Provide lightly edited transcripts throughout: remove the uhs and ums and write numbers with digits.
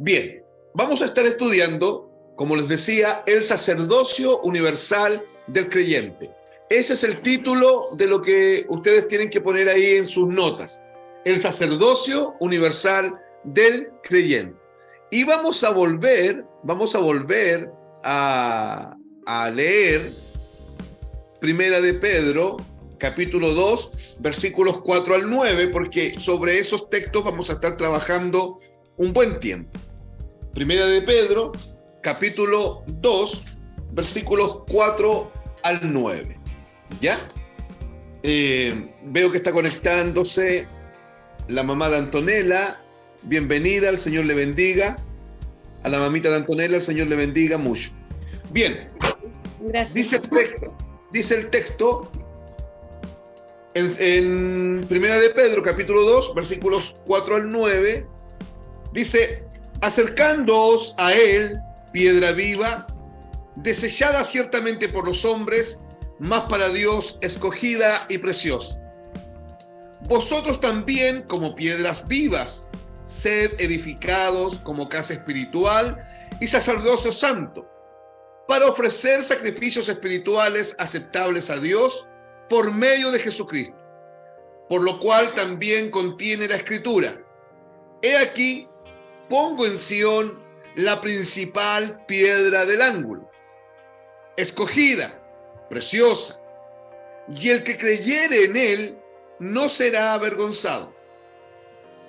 Bien, vamos a estar estudiando, como les decía, el sacerdocio universal del creyente. Ese es el título de lo que ustedes tienen que poner ahí en sus notas. El sacerdocio universal del creyente. Y vamos a volver a leer Primera de Pedro, capítulo 2, versículos 4 al 9, porque sobre esos textos vamos a estar trabajando un buen tiempo. Primera de Pedro, capítulo 2, versículos 4 al 9. ¿Ya? Veo que está conectándose la mamá de Antonella. Bienvenida, el Señor le bendiga. A la mamita de Antonella, el Señor le bendiga mucho. Bien. Gracias. Dice el texto en Primera de Pedro, capítulo 2, versículos 4 al 9, dice: acercándoos a él, piedra viva, desechada ciertamente por los hombres, mas para Dios escogida y preciosa. Vosotros también, como piedras vivas, sed edificados como casa espiritual y sacerdocio santo, para ofrecer sacrificios espirituales aceptables a Dios por medio de Jesucristo, por lo cual también contiene la Escritura: he aquí, pongo en Sión la principal piedra del ángulo, escogida, preciosa, y el que creyere en él no será avergonzado.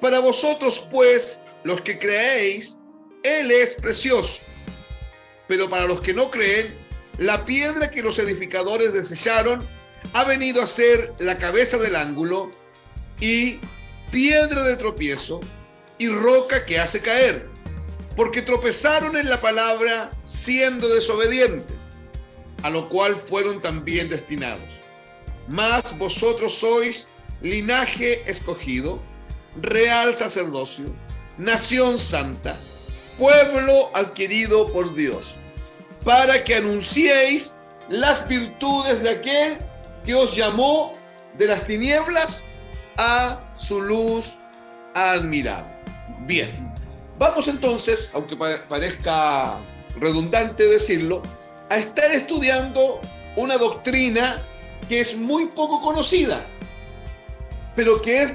Para vosotros, pues, los que creéis, él es precioso, pero para los que no creen, la piedra que los edificadores desecharon ha venido a ser la cabeza del ángulo y piedra de tropiezo y roca que hace caer, porque tropezaron en la palabra siendo desobedientes, a lo cual fueron también destinados. Mas vosotros sois linaje escogido, real sacerdocio, nación santa, pueblo adquirido por Dios, para que anunciéis las virtudes de aquel que os llamó de las tinieblas a su luz admirable. Bien, vamos entonces, aunque parezca redundante decirlo, a estar estudiando una doctrina que es muy poco conocida, pero que es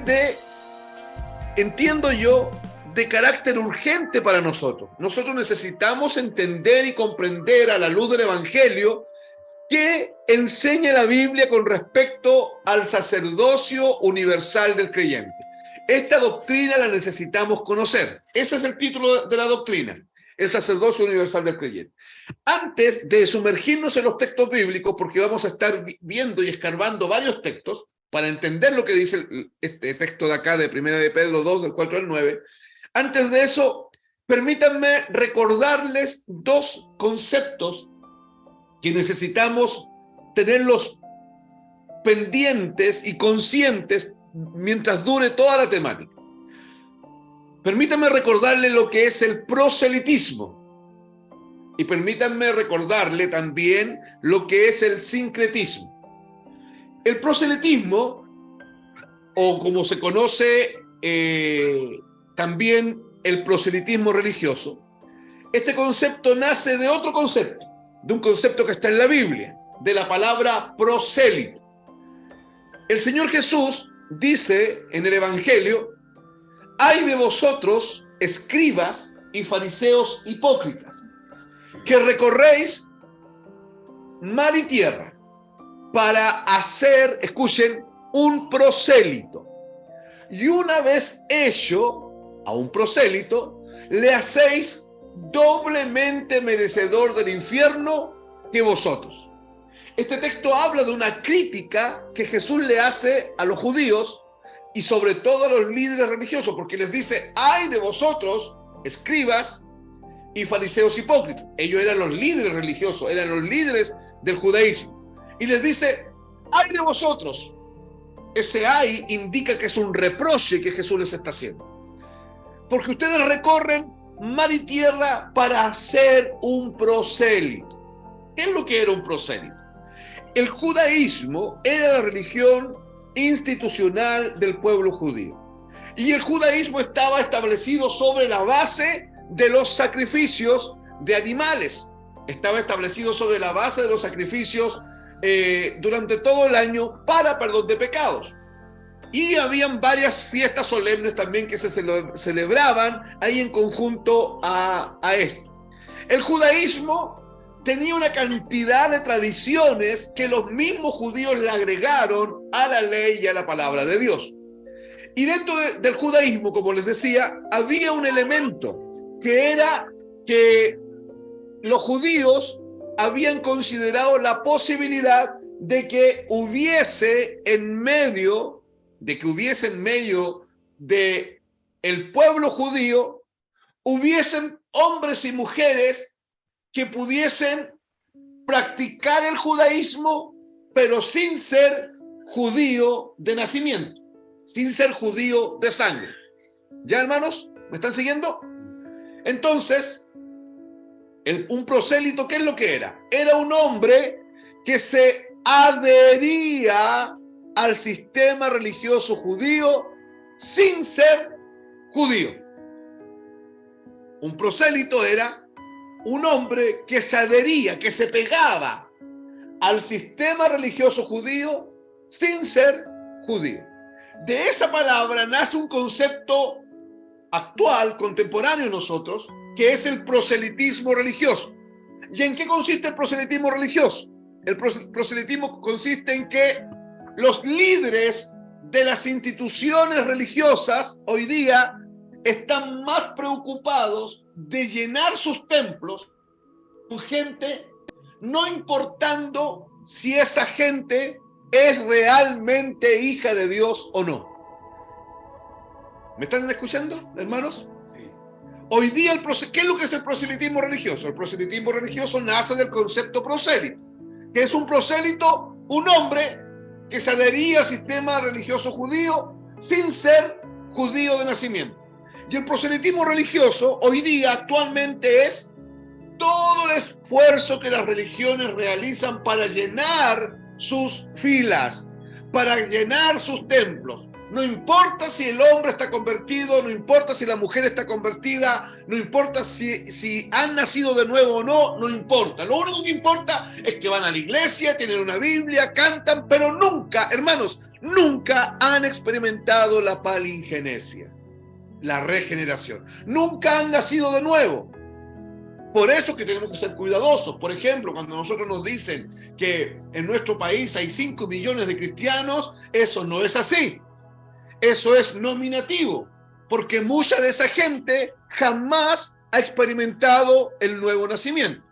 entiendo yo, de carácter urgente para nosotros. Nosotros necesitamos entender y comprender a la luz del Evangelio qué enseña la Biblia con respecto al sacerdocio universal del creyente. Esta doctrina la necesitamos conocer. Ese es el título de la doctrina, el sacerdocio universal del creyente. Antes de sumergirnos en los textos bíblicos, porque vamos a estar viendo y escarbando varios textos para entender lo que dice este texto de acá de Primera de Pedro 2, del 4 al 9, antes de eso, permítanme recordarles dos conceptos que necesitamos tenerlos pendientes y conscientes mientras dure toda la temática. Permítanme recordarle lo que es el proselitismo y permítanme recordarle también lo que es el sincretismo. El proselitismo, o como se conoce también el proselitismo religioso, este concepto nace de otro concepto, de un concepto que está en la Biblia, de la palabra prosélito. El Señor Jesús dice en el Evangelio: ay de vosotros, escribas y fariseos hipócritas, que recorréis mar y tierra para hacer, escuchen, un prosélito. Y una vez hecho a un prosélito, le hacéis doblemente merecedor del infierno que vosotros. Este texto habla de una crítica que Jesús le hace a los judíos y sobre todo a los líderes religiosos, porque les dice: ay de vosotros, escribas y fariseos hipócritas. Ellos eran los líderes religiosos, eran los líderes del judaísmo. Y les dice: ay de vosotros. Ese ay indica que es un reproche que Jesús les está haciendo, porque ustedes recorren mar y tierra para hacer un prosélito. ¿Qué es lo que era un prosélito? El judaísmo era la religión institucional del pueblo judío, y el judaísmo estaba establecido sobre la base de los sacrificios de animales. Estaba establecido sobre la base de los sacrificios durante todo el año para perdón de pecados. Y habían varias fiestas solemnes también que se celebraban ahí en conjunto a esto. El judaísmo tenía una cantidad de tradiciones que los mismos judíos le agregaron a la ley y a la palabra de Dios. Y dentro del judaísmo, como les decía, había un elemento que era que los judíos habían considerado la posibilidad de que hubiese en medio de el pueblo judío, hubiesen hombres y mujeres que pudiesen practicar el judaísmo, pero sin ser judío de nacimiento, sin ser judío de sangre. ¿Ya, hermanos? ¿Me están siguiendo? Entonces, un prosélito, ¿qué es lo que era? Era un hombre que se adhería al sistema religioso judío sin ser judío. Un prosélito era un hombre que se adhería, que se pegaba al sistema religioso judío sin ser judío. De esa palabra nace un concepto actual, contemporáneo en nosotros, que es el proselitismo religioso. ¿Y en qué consiste el proselitismo religioso? El proselitismo consiste en que los líderes de las instituciones religiosas hoy día están más preocupados de llenar sus templos con gente, no importando si esa gente es realmente hija de Dios o no. ¿Me están escuchando, hermanos? Sí. Hoy día, ¿qué es lo que es el proselitismo religioso? El proselitismo religioso nace del concepto prosélito, que es un prosélito, un hombre que se adhería al sistema religioso judío sin ser judío de nacimiento. Y el proselitismo religioso hoy día actualmente es todo el esfuerzo que las religiones realizan para llenar sus filas, para llenar sus templos. No importa si el hombre está convertido, no importa si la mujer está convertida, no importa si han nacido de nuevo o no, no importa. Lo único que importa es que van a la iglesia, tienen una Biblia, cantan, pero nunca, hermanos, nunca han experimentado la palingenesia, la regeneración. Nunca han nacido de nuevo. Por eso que tenemos que ser cuidadosos. Por ejemplo, cuando nosotros nos dicen que en nuestro país hay 5 millones de cristianos, eso no es así. Eso es nominativo, porque mucha de esa gente jamás ha experimentado el nuevo nacimiento.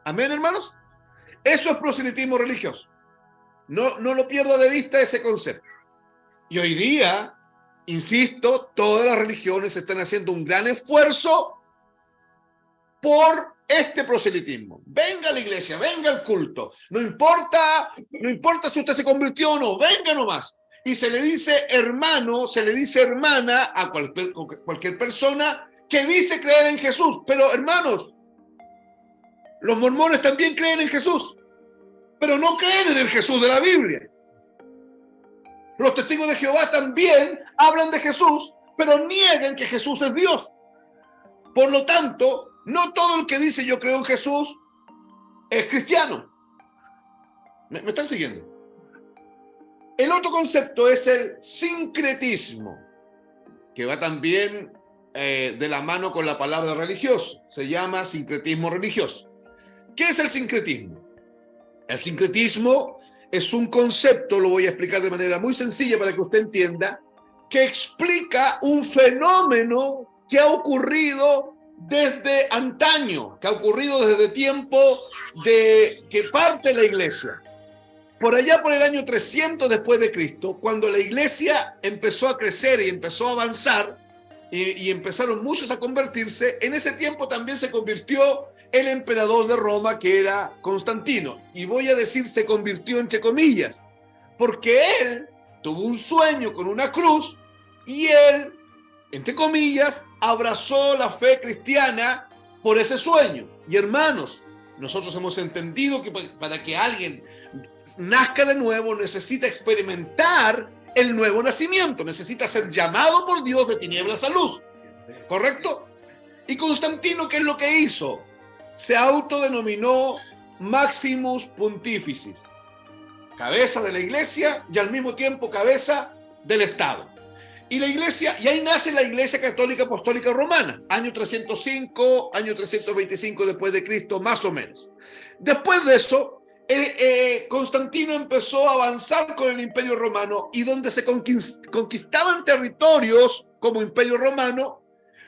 ¿Amén, hermanos? Eso es proselitismo religioso. No lo pierda de vista ese concepto. Y hoy día, insisto, todas las religiones están haciendo un gran esfuerzo por este proselitismo. Venga a la iglesia, venga al culto. No importa si usted se convirtió o no, venga nomás. Y se le dice hermano, se le dice hermana a cualquier persona que dice creer en Jesús. Pero hermanos, los mormones también creen en Jesús, pero no creen en el Jesús de la Biblia. Los testigos de Jehová también hablan de Jesús, pero niegan que Jesús es Dios. Por lo tanto, no todo el que dice yo creo en Jesús es cristiano. ¿Me están siguiendo? El otro concepto es el sincretismo, que va también de la mano con la palabra religioso. Se llama sincretismo religioso. ¿Qué es el sincretismo? El sincretismo es un concepto, lo voy a explicar de manera muy sencilla para que usted entienda, que explica un fenómeno que ha ocurrido desde antaño, que ha ocurrido desde tiempo de que parte la iglesia. Por allá por el año 300 después de Cristo, cuando la iglesia empezó a crecer y empezó a avanzar y empezaron muchos a convertirse, en ese tiempo también se convirtió el emperador de Roma, que era Constantino. Y voy a decir se convirtió entre comillas, porque él tuvo un sueño con una cruz y él, entre comillas, abrazó la fe cristiana por ese sueño. Y hermanos, nosotros hemos entendido que para que alguien nazca de nuevo necesita experimentar el nuevo nacimiento, necesita ser llamado por Dios de tinieblas a luz, ¿correcto? Y Constantino, ¿qué es lo que hizo? Se autodenominó Maximus Pontificis, cabeza de la iglesia y al mismo tiempo cabeza del Estado. Y la iglesia, y ahí nace la Iglesia Católica Apostólica Romana, año 305, año 325 después de Cristo, más o menos. Después de eso, Constantino empezó a avanzar con el Imperio Romano, y donde se conquistaban territorios como Imperio Romano,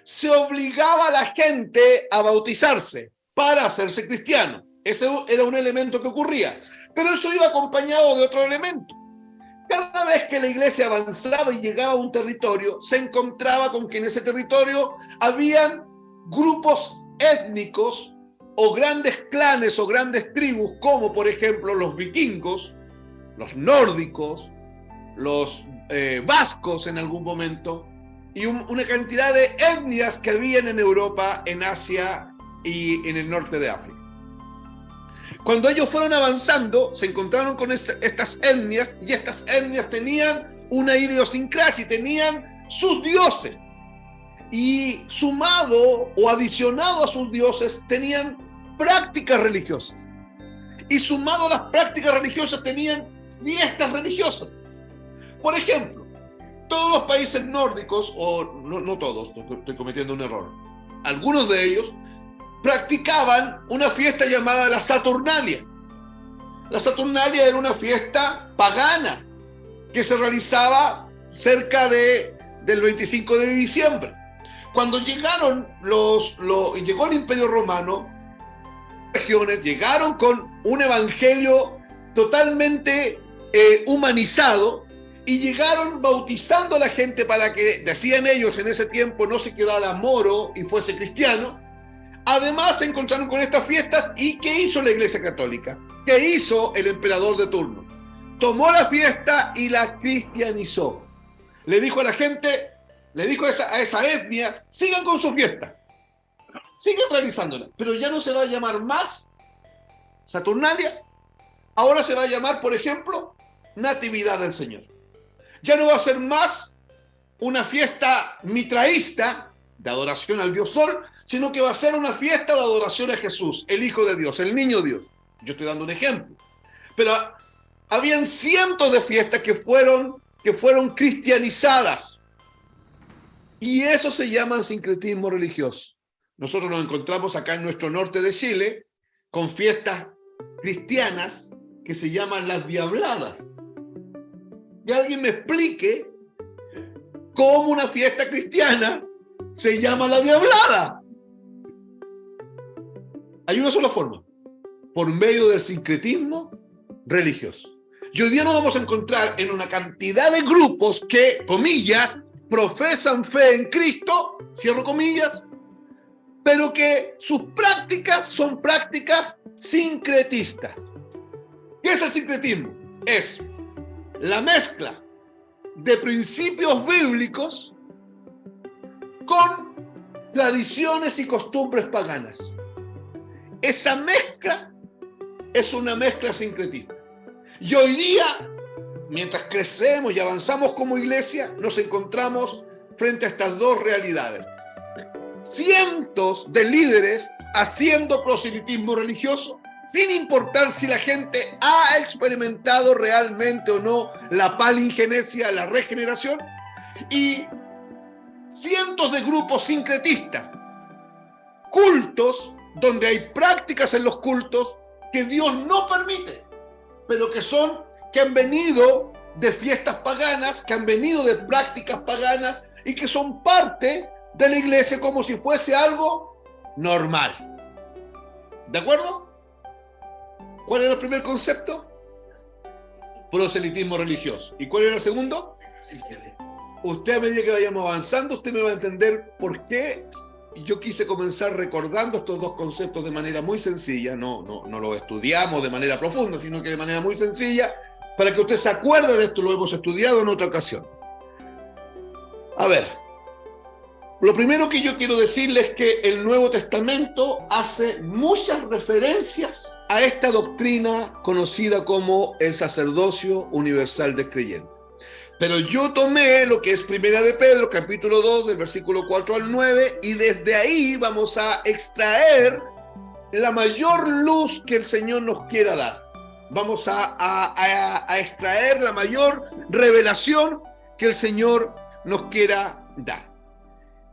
se obligaba a la gente a bautizarse para hacerse cristiano. Ese era un elemento que ocurría, pero eso iba acompañado de otro elemento. Cada vez que la iglesia avanzaba y llegaba a un territorio, se encontraba con que en ese territorio habían grupos étnicos o grandes clanes o grandes tribus, como por ejemplo los vikingos, los nórdicos, los vascos en algún momento, y una cantidad de etnias que habían en Europa, en Asia y en el norte de África. Cuando ellos fueron avanzando, se encontraron con estas etnias, y estas etnias tenían una idiosincrasia, tenían sus dioses. Y sumado o adicionado a sus dioses, tenían prácticas religiosas. Y sumado a las prácticas religiosas, tenían fiestas religiosas. Por ejemplo, todos los países nórdicos, o no todos, estoy cometiendo un error, algunos de ellos practicaban una fiesta llamada la Saturnalia. La Saturnalia era una fiesta pagana que se realizaba cerca del 25 de diciembre. Cuando llegaron llegó el Imperio Romano, regiones llegaron con un evangelio totalmente humanizado, y llegaron bautizando a la gente para que, decían ellos en ese tiempo, no se quedara moro y fuese cristiano. Además se encontraron con estas fiestas. ¿Y qué hizo la Iglesia Católica? ¿Qué hizo el emperador de turno? Tomó la fiesta y la cristianizó. Le dijo a la gente, le dijo a esa etnia: sigan con su fiesta, sigan realizándola, pero ya no se va a llamar más Saturnalia. Ahora se va a llamar, por ejemplo, Natividad del Señor. Ya no va a ser más una fiesta mitraísta de adoración al Dios Sol, sino que va a ser una fiesta de adoración a Jesús, el Hijo de Dios, el Niño Dios. Yo estoy dando un ejemplo. Pero habían cientos de fiestas que fueron cristianizadas. Y eso se llama sincretismo religioso. Nosotros nos encontramos acá en nuestro norte de Chile con fiestas cristianas que se llaman las diabladas. Que alguien me explique cómo una fiesta cristiana se llama la diablada. Hay una sola forma: por medio del sincretismo religioso. Y hoy día nos vamos a encontrar en una cantidad de grupos que, comillas, profesan fe en Cristo, cierro comillas, pero que sus prácticas son prácticas sincretistas. ¿Qué es el sincretismo? Es la mezcla de principios bíblicos con tradiciones y costumbres paganas. Esa mezcla es una mezcla sincretista. Y hoy día, mientras crecemos y avanzamos como iglesia, nos encontramos frente a estas dos realidades. Cientos de líderes haciendo proselitismo religioso, sin importar si la gente ha experimentado realmente o no la palingenesia, la regeneración, y cientos de grupos sincretistas, cultos donde hay prácticas en los cultos que Dios no permite, pero que han venido de fiestas paganas, que han venido de prácticas paganas y que son parte de la iglesia como si fuese algo normal. ¿De acuerdo? ¿Cuál era el primer concepto? Proselitismo religioso. ¿Y cuál era el segundo? Usted, a medida que vayamos avanzando, usted me va a entender por qué yo quise comenzar recordando estos dos conceptos de manera muy sencilla. No lo estudiamos de manera profunda, sino que de manera muy sencilla, para que usted se acuerde de esto. Lo hemos estudiado en otra ocasión. A ver, lo primero que yo quiero decirles es que el Nuevo Testamento hace muchas referencias a esta doctrina conocida como el sacerdocio universal del creyente. Pero yo tomé lo que es Primera de Pedro, capítulo 2, del versículo 4 al 9, y desde ahí vamos a extraer la mayor luz que el Señor nos quiera dar. Vamos a extraer la mayor revelación que el Señor nos quiera dar.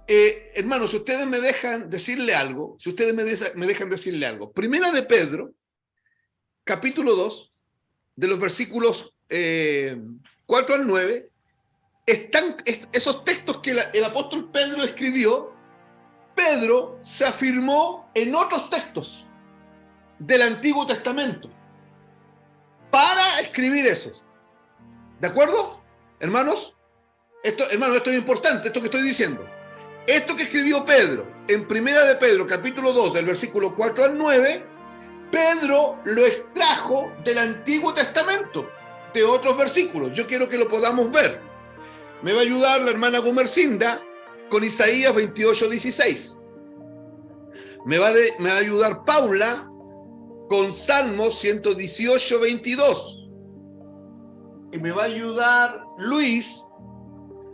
Hermanos, si ustedes me dejan decirle algo, Primera de Pedro, capítulo 2, de los versículos 4 al 9, están esos textos que el apóstol Pedro escribió. Pedro se afirmó en otros textos del Antiguo Testamento para escribir esos. ¿De acuerdo, hermanos? Esto es importante, esto que estoy diciendo. Esto que escribió Pedro en Primera de Pedro, capítulo 2, del versículo 4 al 9, Pedro lo extrajo del Antiguo Testamento, de otros versículos. Yo quiero que lo podamos ver. Me va a ayudar la hermana Gumercinda con Isaías 28:16. Me va a ayudar Paula con Salmos 118:22. Y me va a ayudar Luis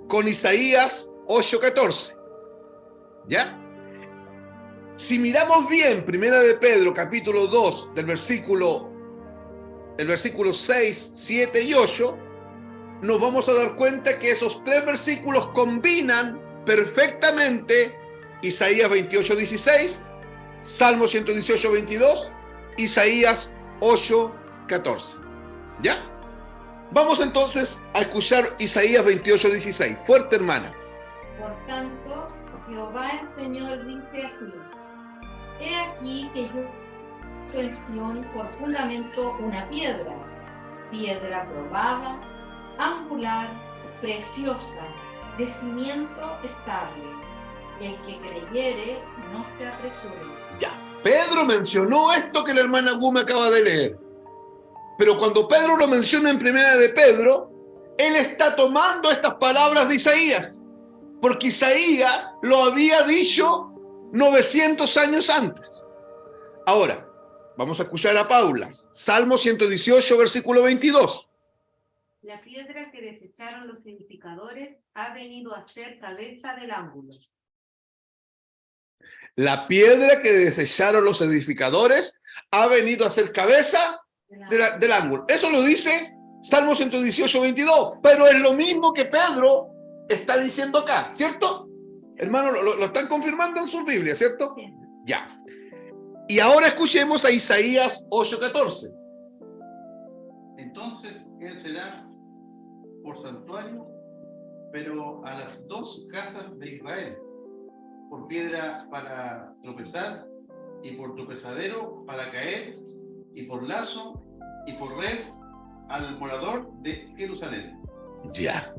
con Isaías 8:14. ¿Ya? Si miramos bien Primera de Pedro, capítulo 2, del versículo 6, 7 y 8, nos vamos a dar cuenta que esos tres versículos combinan perfectamente Isaías 28:16, Salmo 118:22, Isaías 8:14. ¿Ya? Vamos entonces a escuchar Isaías 28:16. Fuerte, hermana. Por tanto, Jehová el Señor dice así: He aquí que yo en Sión por fundamento una piedra probada, angular, preciosa, de cimiento estable. El que creyere no se apresure. Ya, Pedro mencionó esto que la hermana Gu me acaba de leer. Pero cuando Pedro lo menciona en Primera de Pedro, él está tomando estas palabras de Isaías, porque Isaías lo había dicho 900 años antes. Ahora, vamos a escuchar a Paula. Salmo 118, versículo 22. La piedra que desecharon los edificadores ha venido a ser cabeza del ángulo. La piedra que desecharon los edificadores ha venido a ser cabeza del ángulo. Eso lo dice Salmo 118, 22. Pero es lo mismo que Pedro está diciendo acá, ¿cierto? Hermano, lo están confirmando en sus Biblias, ¿cierto? Sí. Ya. Y ahora escuchemos a Isaías 8:14. Entonces él será por santuario, pero a las dos casas de Israel, por piedra para tropezar, y por tropezadero para caer, y por lazo, y por red al morador de Jerusalén. Ya.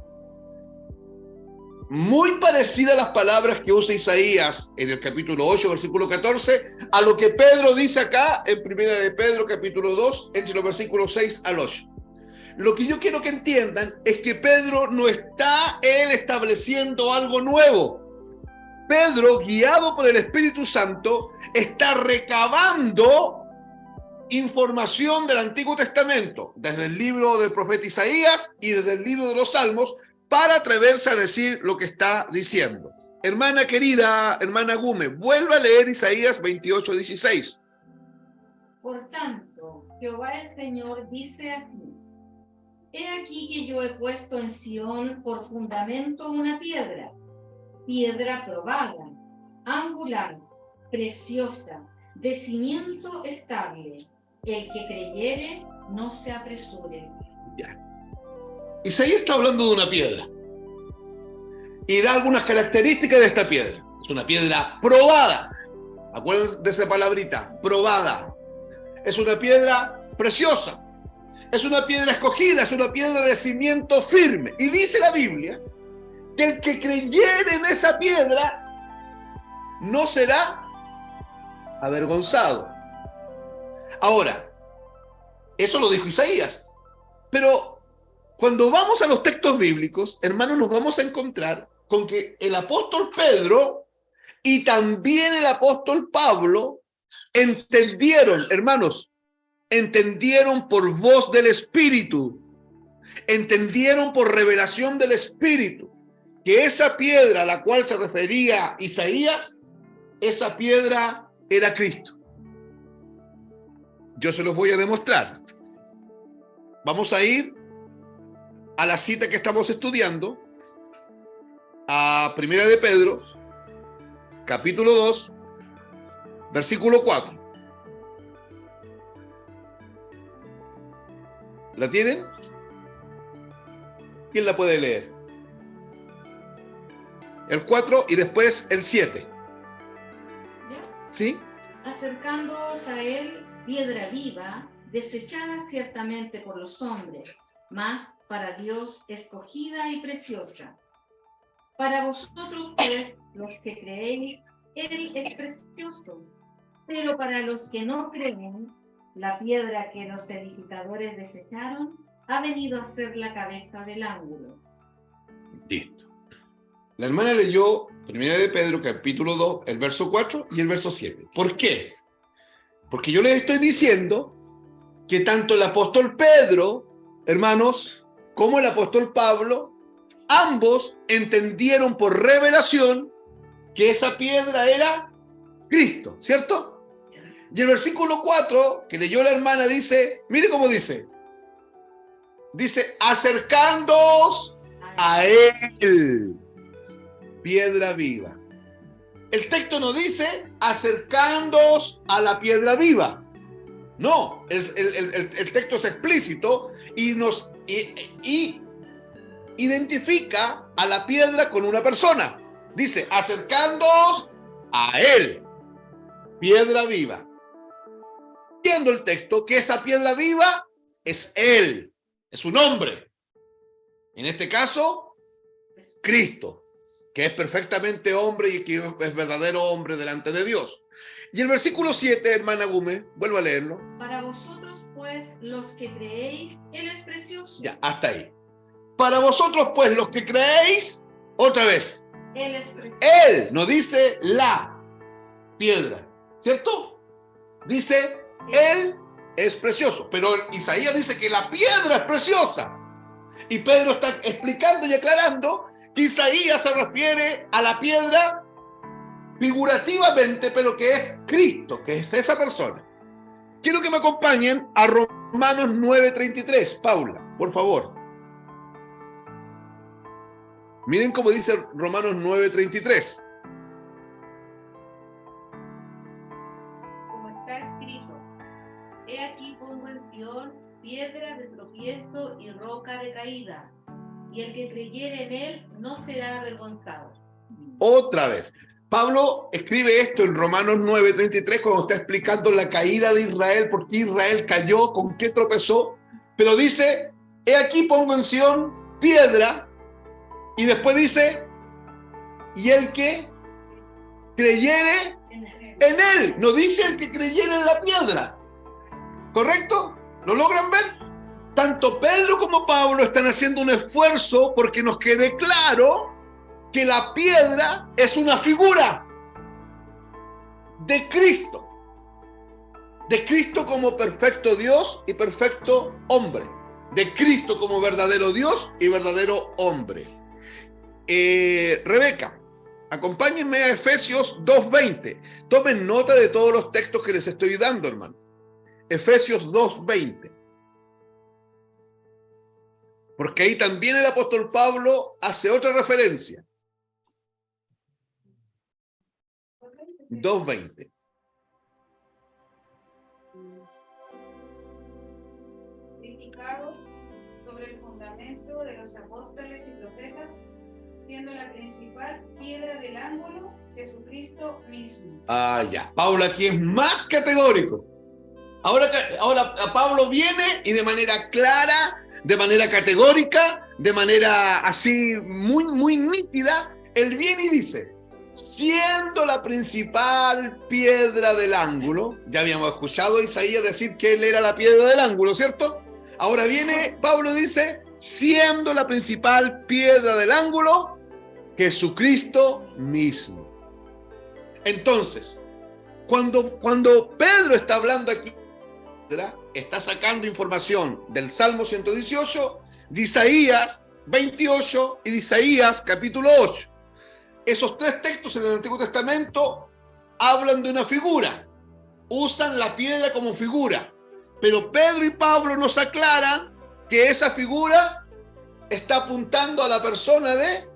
Muy parecidas las palabras que usa Isaías en el capítulo 8, versículo 14, a lo que Pedro dice acá en Primera de Pedro, capítulo 2, entre los versículos 6 al 8. Lo que yo quiero que entiendan es que Pedro no está estableciendo algo nuevo. Pedro, guiado por el Espíritu Santo, está recabando información del Antiguo Testamento, desde el libro del profeta Isaías y desde el libro de los Salmos, para atreverse a decir lo que está diciendo. Hermana querida, hermana Gume, vuelva a leer Isaías 28:16. Por tanto, Jehová el Señor dice así: He aquí que yo he puesto en Sión por fundamento una piedra probada, angular, preciosa, de cimiento estable. El que creyere no se apresure. Ya. Isaías está hablando de una piedra y da algunas características de esta piedra. Es una piedra probada. Acuérdense de esa palabrita, probada. Es una piedra preciosa. Es una piedra escogida, es una piedra de cimiento firme. Y dice la Biblia que el que creyere en esa piedra no será avergonzado. Ahora, eso lo dijo Isaías. Pero cuando vamos a los textos bíblicos, hermanos, nos vamos a encontrar con que el apóstol Pedro y también el apóstol Pablo entendieron, hermanos, entendieron por voz del Espíritu entendieron por revelación del Espíritu que esa piedra a la cual se refería Isaías, esa piedra era Cristo. Yo se los voy a demostrar. Vamos a ir a la cita que estamos estudiando, a Primera de Pedro, capítulo 2, versículo 4. ¿La tienen? ¿Quién la puede leer? El 4 y después el 7. ¿Sí? Acercándoos a él, piedra viva, desechada ciertamente por los hombres, mas para Dios escogida y preciosa. Para vosotros, pues, los que creéis, él es precioso. Pero para los que no creen, la piedra que los edificadores desecharon ha venido a ser la cabeza del ángulo. Listo. La hermana leyó Primera de Pedro, capítulo 2, el verso 4 y el verso 7. ¿Por qué? Porque yo les estoy diciendo que tanto el apóstol Pedro, hermanos, como el apóstol Pablo, ambos entendieron por revelación que esa piedra era Cristo, ¿cierto? Y el versículo 4 que leyó la hermana dice, mire cómo dice. Dice, acercándoos a él, piedra viva. El texto no dice, acercándoos a la piedra viva. No, el texto es explícito y nos identifica a la piedra con una persona. Dice, acercándoos a él, piedra viva. Viendo el texto que esa piedra viva es él, es un hombre. En este caso, Cristo, que es perfectamente hombre y que es verdadero hombre delante de Dios. Y el versículo 7, hermana Gume, vuelvo a leerlo. Para vosotros, pues, los que creéis, él es precioso. Ya, hasta ahí. Para vosotros, pues, los que creéis, otra vez. Él es precioso. Él, no dice la piedra, ¿cierto? Dice, él es precioso. Pero Isaías dice que la piedra es preciosa. Y Pedro está explicando y aclarando que Isaías se refiere a la piedra figurativamente, pero que es Cristo, que es esa persona. Quiero que me acompañen a Romanos 9:33. Paula, por favor. Miren cómo dice Romanos 9:33. Como está escrito, he aquí pongo en Sión piedra de tropiezo y roca de caída, y el que creyere en él no será avergonzado. Otra vez. Pablo escribe esto en Romanos 9:33 cuando está explicando la caída de Israel, por qué Israel cayó, con qué tropezó. Pero dice, he aquí pongo en Sión piedra, y después dice, y el que creyere en él. No dice el que creyere en la piedra. ¿Correcto? ¿Lo logran ver? Tanto Pedro como Pablo están haciendo un esfuerzo porque nos quede claro que la piedra es una figura de Cristo como perfecto Dios y perfecto hombre, de Cristo como verdadero Dios y verdadero hombre. Rebeca, acompáñenme a Efesios 2:20. Tomen nota de todos los textos que les estoy dando, hermano. Efesios 2:20. Porque ahí también el apóstol Pablo hace otra referencia. 2:20. Edificados sobre el fundamento de los apóstoles y profetas, siendo la principal piedra del ángulo Jesucristo mismo. Ah, ya. Pablo aquí es más categórico. Ahora Pablo viene y de manera clara, de manera categórica, de manera así muy, muy nítida, él viene y dice, siendo la principal piedra del ángulo, ya habíamos escuchado a Isaías decir que él era la piedra del ángulo, ¿cierto? Ahora viene Pablo y dice, siendo la principal piedra del ángulo, Jesucristo mismo. Entonces, cuando Pedro está hablando aquí, está sacando información del Salmo 118, de Isaías 28 y de Isaías capítulo 8. Esos tres textos en el Antiguo Testamento hablan de una figura, usan la piedra como figura, pero Pedro y Pablo nos aclaran que esa figura está apuntando a la persona de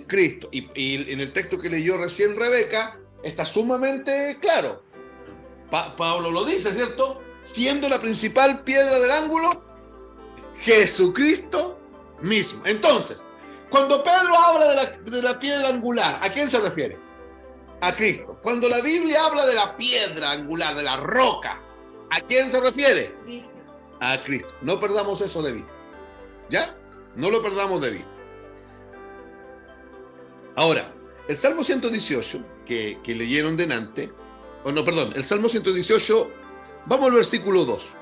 Cristo. Y en el texto que leyó recién Rebeca está sumamente claro. Pablo lo dice, ¿cierto? Siendo la principal piedra del ángulo, Jesucristo mismo. Entonces, cuando Pedro habla de la piedra angular, ¿a quién se refiere? A Cristo. Cuando la Biblia habla de la piedra angular, de la roca, ¿a quién se refiere? Cristo. A Cristo. No perdamos eso de vista. ¿Ya? No lo perdamos de vista. Ahora, el Salmo 118, que leyeron delante, el Salmo 118, vamos al versículo 2.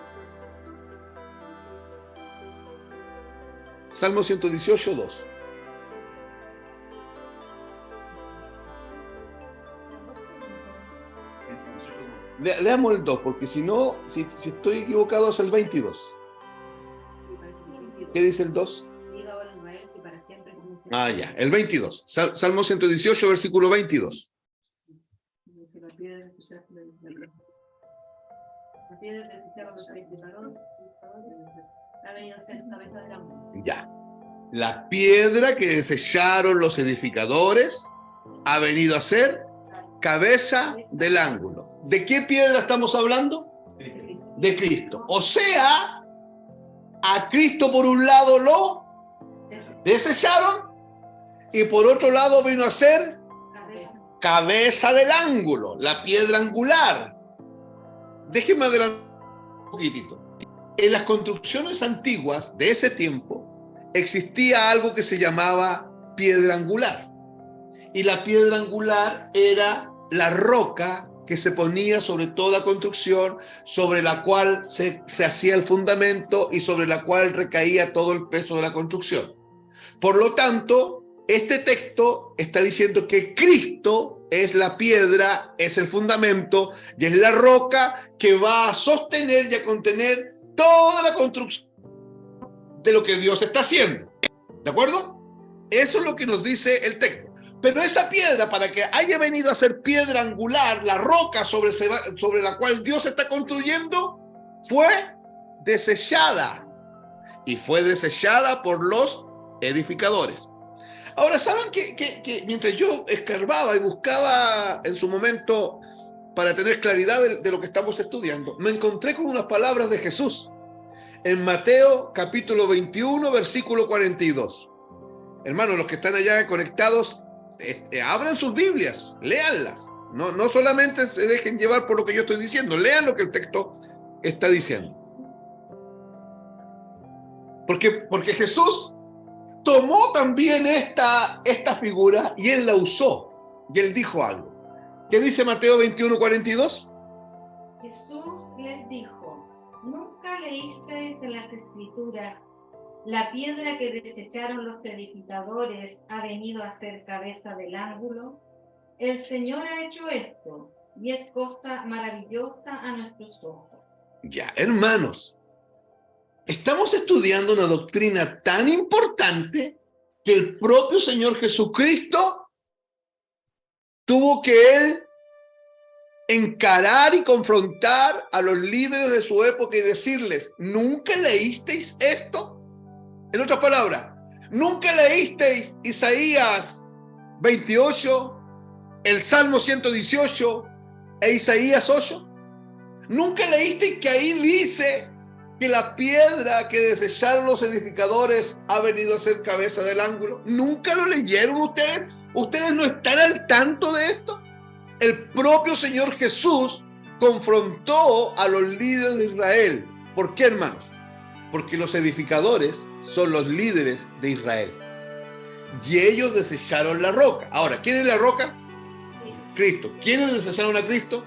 Salmo 118, 2. Leamos el 2, porque si no, si estoy equivocado es el 22. ¿Qué dice el 2? Ah, ya, el 22. Salmo 118, versículo 22. Ya. La piedra que desecharon los edificadores ha venido a ser cabeza del ángulo. ¿De qué piedra estamos hablando? De Cristo. O sea, a Cristo por un lado lo desecharon y por otro lado vino a ser cabeza del ángulo, la piedra angular. Déjenme adelantar un poquitito. En las construcciones antiguas de ese tiempo existía algo que se llamaba piedra angular. Y la piedra angular era la roca que se ponía sobre toda construcción, sobre la cual se hacía el fundamento y sobre la cual recaía todo el peso de la construcción. Por lo tanto, este texto está diciendo que Cristo es la piedra, es el fundamento y es la roca que va a sostener y a contener toda la construcción de lo que Dios está haciendo. ¿De acuerdo? Eso es lo que nos dice el texto. Pero esa piedra, para que haya venido a ser piedra angular, la roca sobre la cual Dios está construyendo, fue desechada. Y fue desechada por los edificadores. Ahora, ¿saben que mientras yo escarbaba y buscaba en su momento para tener claridad de lo que estamos estudiando, me encontré con unas palabras de Jesús en Mateo capítulo 21, versículo 42. Hermanos, los que están allá conectados, abran sus Biblias, léanlas. No solamente se dejen llevar por lo que yo estoy diciendo, lean lo que el texto está diciendo. Porque Jesús tomó también esta figura y él la usó. Y él dijo algo. ¿Qué dice Mateo 21, 42? Jesús les dijo: ¿nunca leísteis en las Escrituras: la piedra que desecharon los edificadores ha venido a ser cabeza del ángulo? El Señor ha hecho esto, y es cosa maravillosa a nuestros ojos. Ya, hermanos, estamos estudiando una doctrina tan importante que el propio Señor Jesucristo tuvo que él encarar y confrontar a los líderes de su época y decirles: ¿nunca leísteis esto? En otras palabras, ¿nunca leísteis Isaías 28, el Salmo 118 e Isaías 8? ¿Nunca leísteis que ahí dice que la piedra que desecharon los edificadores ha venido a ser cabeza del ángulo? ¿Nunca lo leyeron ustedes? ¿Ustedes no están al tanto de esto? El propio Señor Jesús confrontó a los líderes de Israel. ¿Por qué, hermanos? Porque los edificadores son los líderes de Israel. Y ellos desecharon la roca. Ahora, ¿quién es la roca? Cristo. ¿Quiénes desecharon a Cristo?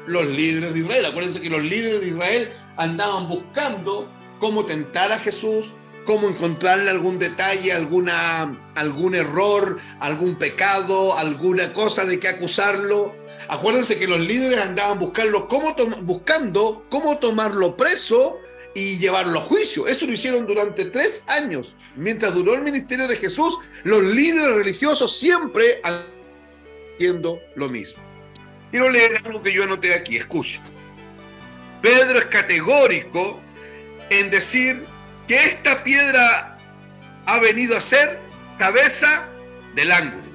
Los líderes de Israel. Acuérdense que los líderes de Israel andaban buscando cómo tentar a Jesús, cómo encontrarle algún detalle, algún error, algún pecado, alguna cosa de que acusarlo. Acuérdense que los líderes andaban buscando cómo tomarlo preso y llevarlo a juicio. Eso lo hicieron durante 3 años. Mientras duró el ministerio de Jesús, los líderes religiosos siempre haciendo lo mismo. Quiero leer algo que yo anoté aquí, escuchen. Pedro es categórico en decir que esta piedra ha venido a ser cabeza del ángulo.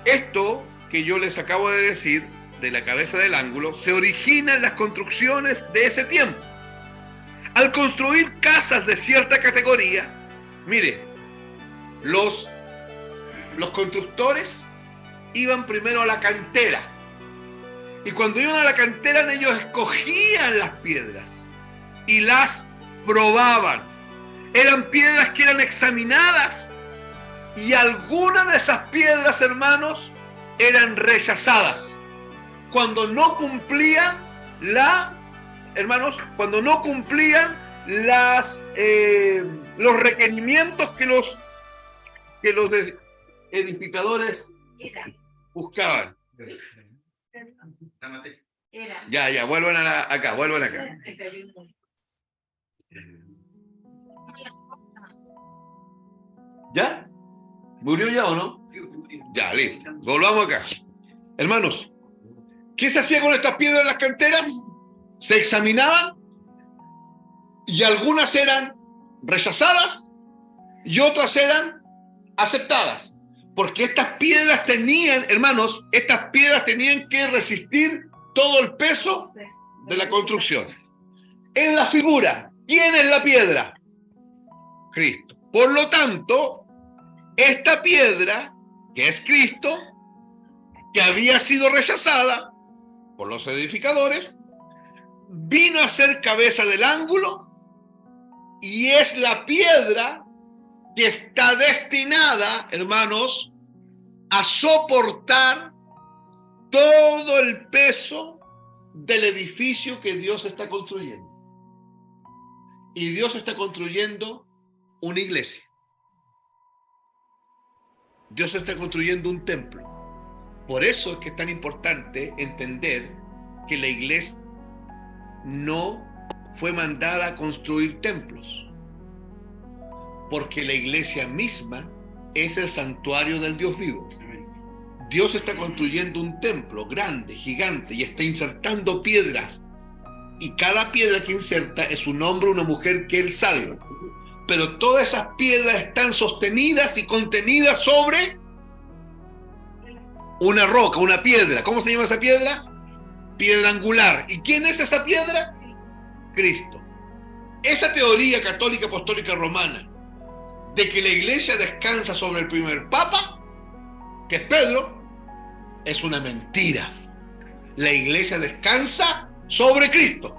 Esto que yo les acabo de decir, de la cabeza del ángulo, se origina en las construcciones de ese tiempo. Al construir casas de cierta categoría, mire, los constructores iban primero a la cantera. Y cuando iban a la cantera, ellos escogían las piedras y las probaban. Eran piedras que eran examinadas y algunas de esas piedras, hermanos, eran rechazadas cuando no cumplían los requerimientos que los edificadores buscaban. Ya, vuelvan acá. ¿Ya? ¿Murió ya o no? Ya, listo. Volvamos acá. Hermanos, ¿qué se hacía con estas piedras en las canteras? Se examinaban y algunas eran rechazadas y otras eran aceptadas. Porque estas piedras tenían, hermanos, que resistir todo el peso de la construcción. En la figura, ¿quién es la piedra? Cristo. Por lo tanto, esta piedra, que es Cristo, que había sido rechazada por los edificadores, vino a ser cabeza del ángulo y es la piedra que está destinada, hermanos, a soportar todo el peso del edificio que Dios está construyendo. Y Dios está construyendo una iglesia. Dios está construyendo un templo. Por eso es que es tan importante entender que la iglesia no fue mandada a construir templos, porque la iglesia misma es el santuario del Dios vivo. Dios está construyendo un templo grande, gigante, y está insertando piedras. Y cada piedra que inserta es un hombre o una mujer que Él salva. Pero todas esas piedras están sostenidas y contenidas sobre una roca, una piedra. ¿Cómo se llama esa piedra? Piedra angular. ¿Y quién es esa piedra? Cristo. Esa teoría católica apostólica romana de que la iglesia descansa sobre el primer papa, que es Pedro, es una mentira. La iglesia descansa sobre Cristo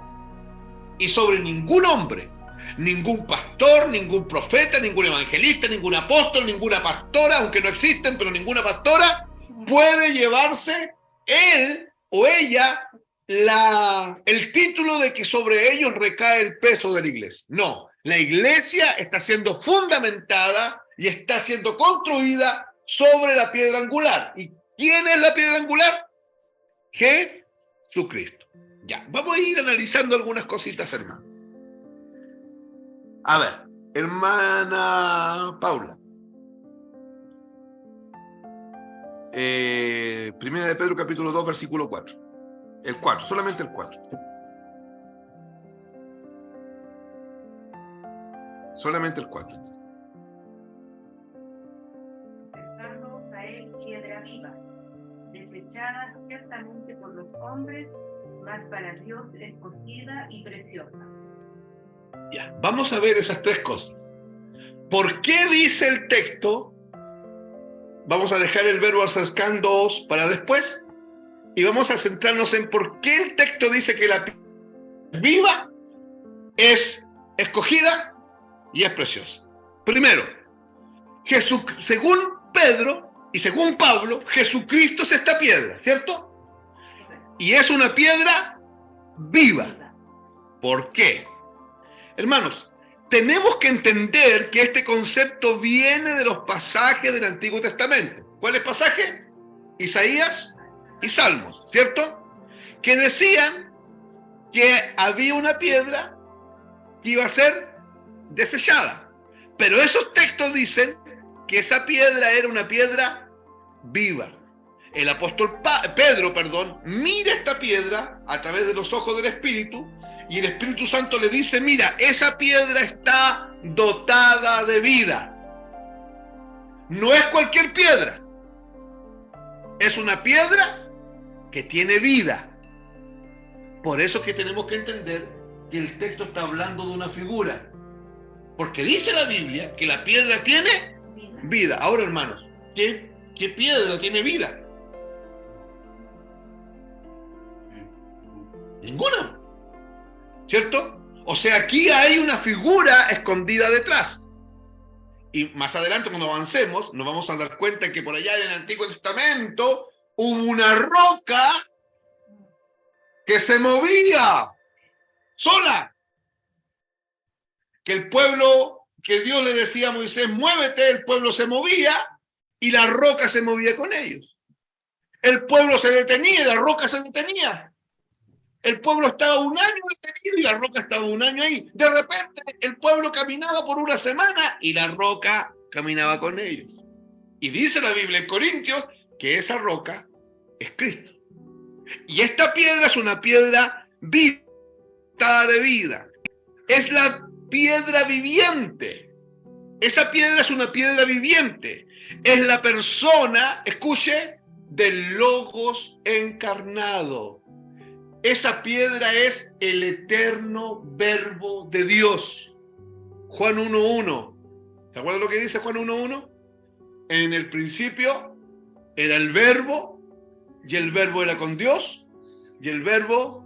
y sobre ningún hombre, ningún pastor, ningún profeta, ningún evangelista, ningún apóstol, ninguna pastora, aunque no existen, pero ninguna pastora puede llevarse él o ella el título de que sobre ellos recae el peso de la iglesia. No, la iglesia está siendo fundamentada y está siendo construida sobre la piedra angular. ¿Y quién es la piedra angular? Jesucristo. Ya, vamos a ir analizando algunas cositas, hermano. A ver, hermana Paula. Primera de Pedro, capítulo 2, versículo 4. El 4, solamente el 4. Solamente el 4. Acercándoos a él, piedra viva, desechada ciertamente por los hombres, mas para Dios escogida y preciosa. Ya, vamos a ver esas tres cosas. ¿Por qué dice el texto? Vamos a dejar el verbo acercándoos para después y vamos a centrarnos en por qué el texto dice que la viva es escogida y es preciosa. Primero, según Pedro y según Pablo, Jesucristo es esta piedra, ¿cierto? Y es una piedra viva. ¿Por qué? Hermanos, tenemos que entender que este concepto viene de los pasajes del Antiguo Testamento. ¿Cuáles pasajes? Isaías y Salmos, ¿cierto? Que decían que había una piedra que iba a ser desechada. Pero esos textos dicen que esa piedra era una piedra viva. El apóstol Pedro, mira esta piedra a través de los ojos del Espíritu, y el Espíritu Santo le dice, mira, esa piedra está dotada de vida. No es cualquier piedra. Es una piedra que tiene vida. Por eso es que tenemos que entender que el texto está hablando de una figura. Porque dice la Biblia que la piedra tiene vida. Ahora, hermanos, ¿qué piedra tiene vida? Ninguna. ¿Cierto? O sea, aquí hay una figura escondida detrás. Y más adelante, cuando avancemos, nos vamos a dar cuenta que por allá en el Antiguo Testamento hubo una roca que se movía sola. Que el pueblo, que Dios le decía a Moisés, muévete, el pueblo se movía y la roca se movía con ellos. El pueblo se detenía y la roca se detenía. El pueblo estaba un año detenido y la roca estaba un año ahí. De repente el pueblo caminaba por una semana y la roca caminaba con ellos. Y dice la Biblia en Corintios que esa roca es Cristo. Y esta piedra es una piedra viva, de vida. Es la piedra viviente. Esa piedra es una piedra viviente. Es la persona, escuche, del Logos encarnado. Esa piedra es el eterno Verbo de Dios. Juan 1:1. ¿Se acuerdan lo que dice Juan 1:1? En el principio era el Verbo, y el Verbo era con Dios, y el Verbo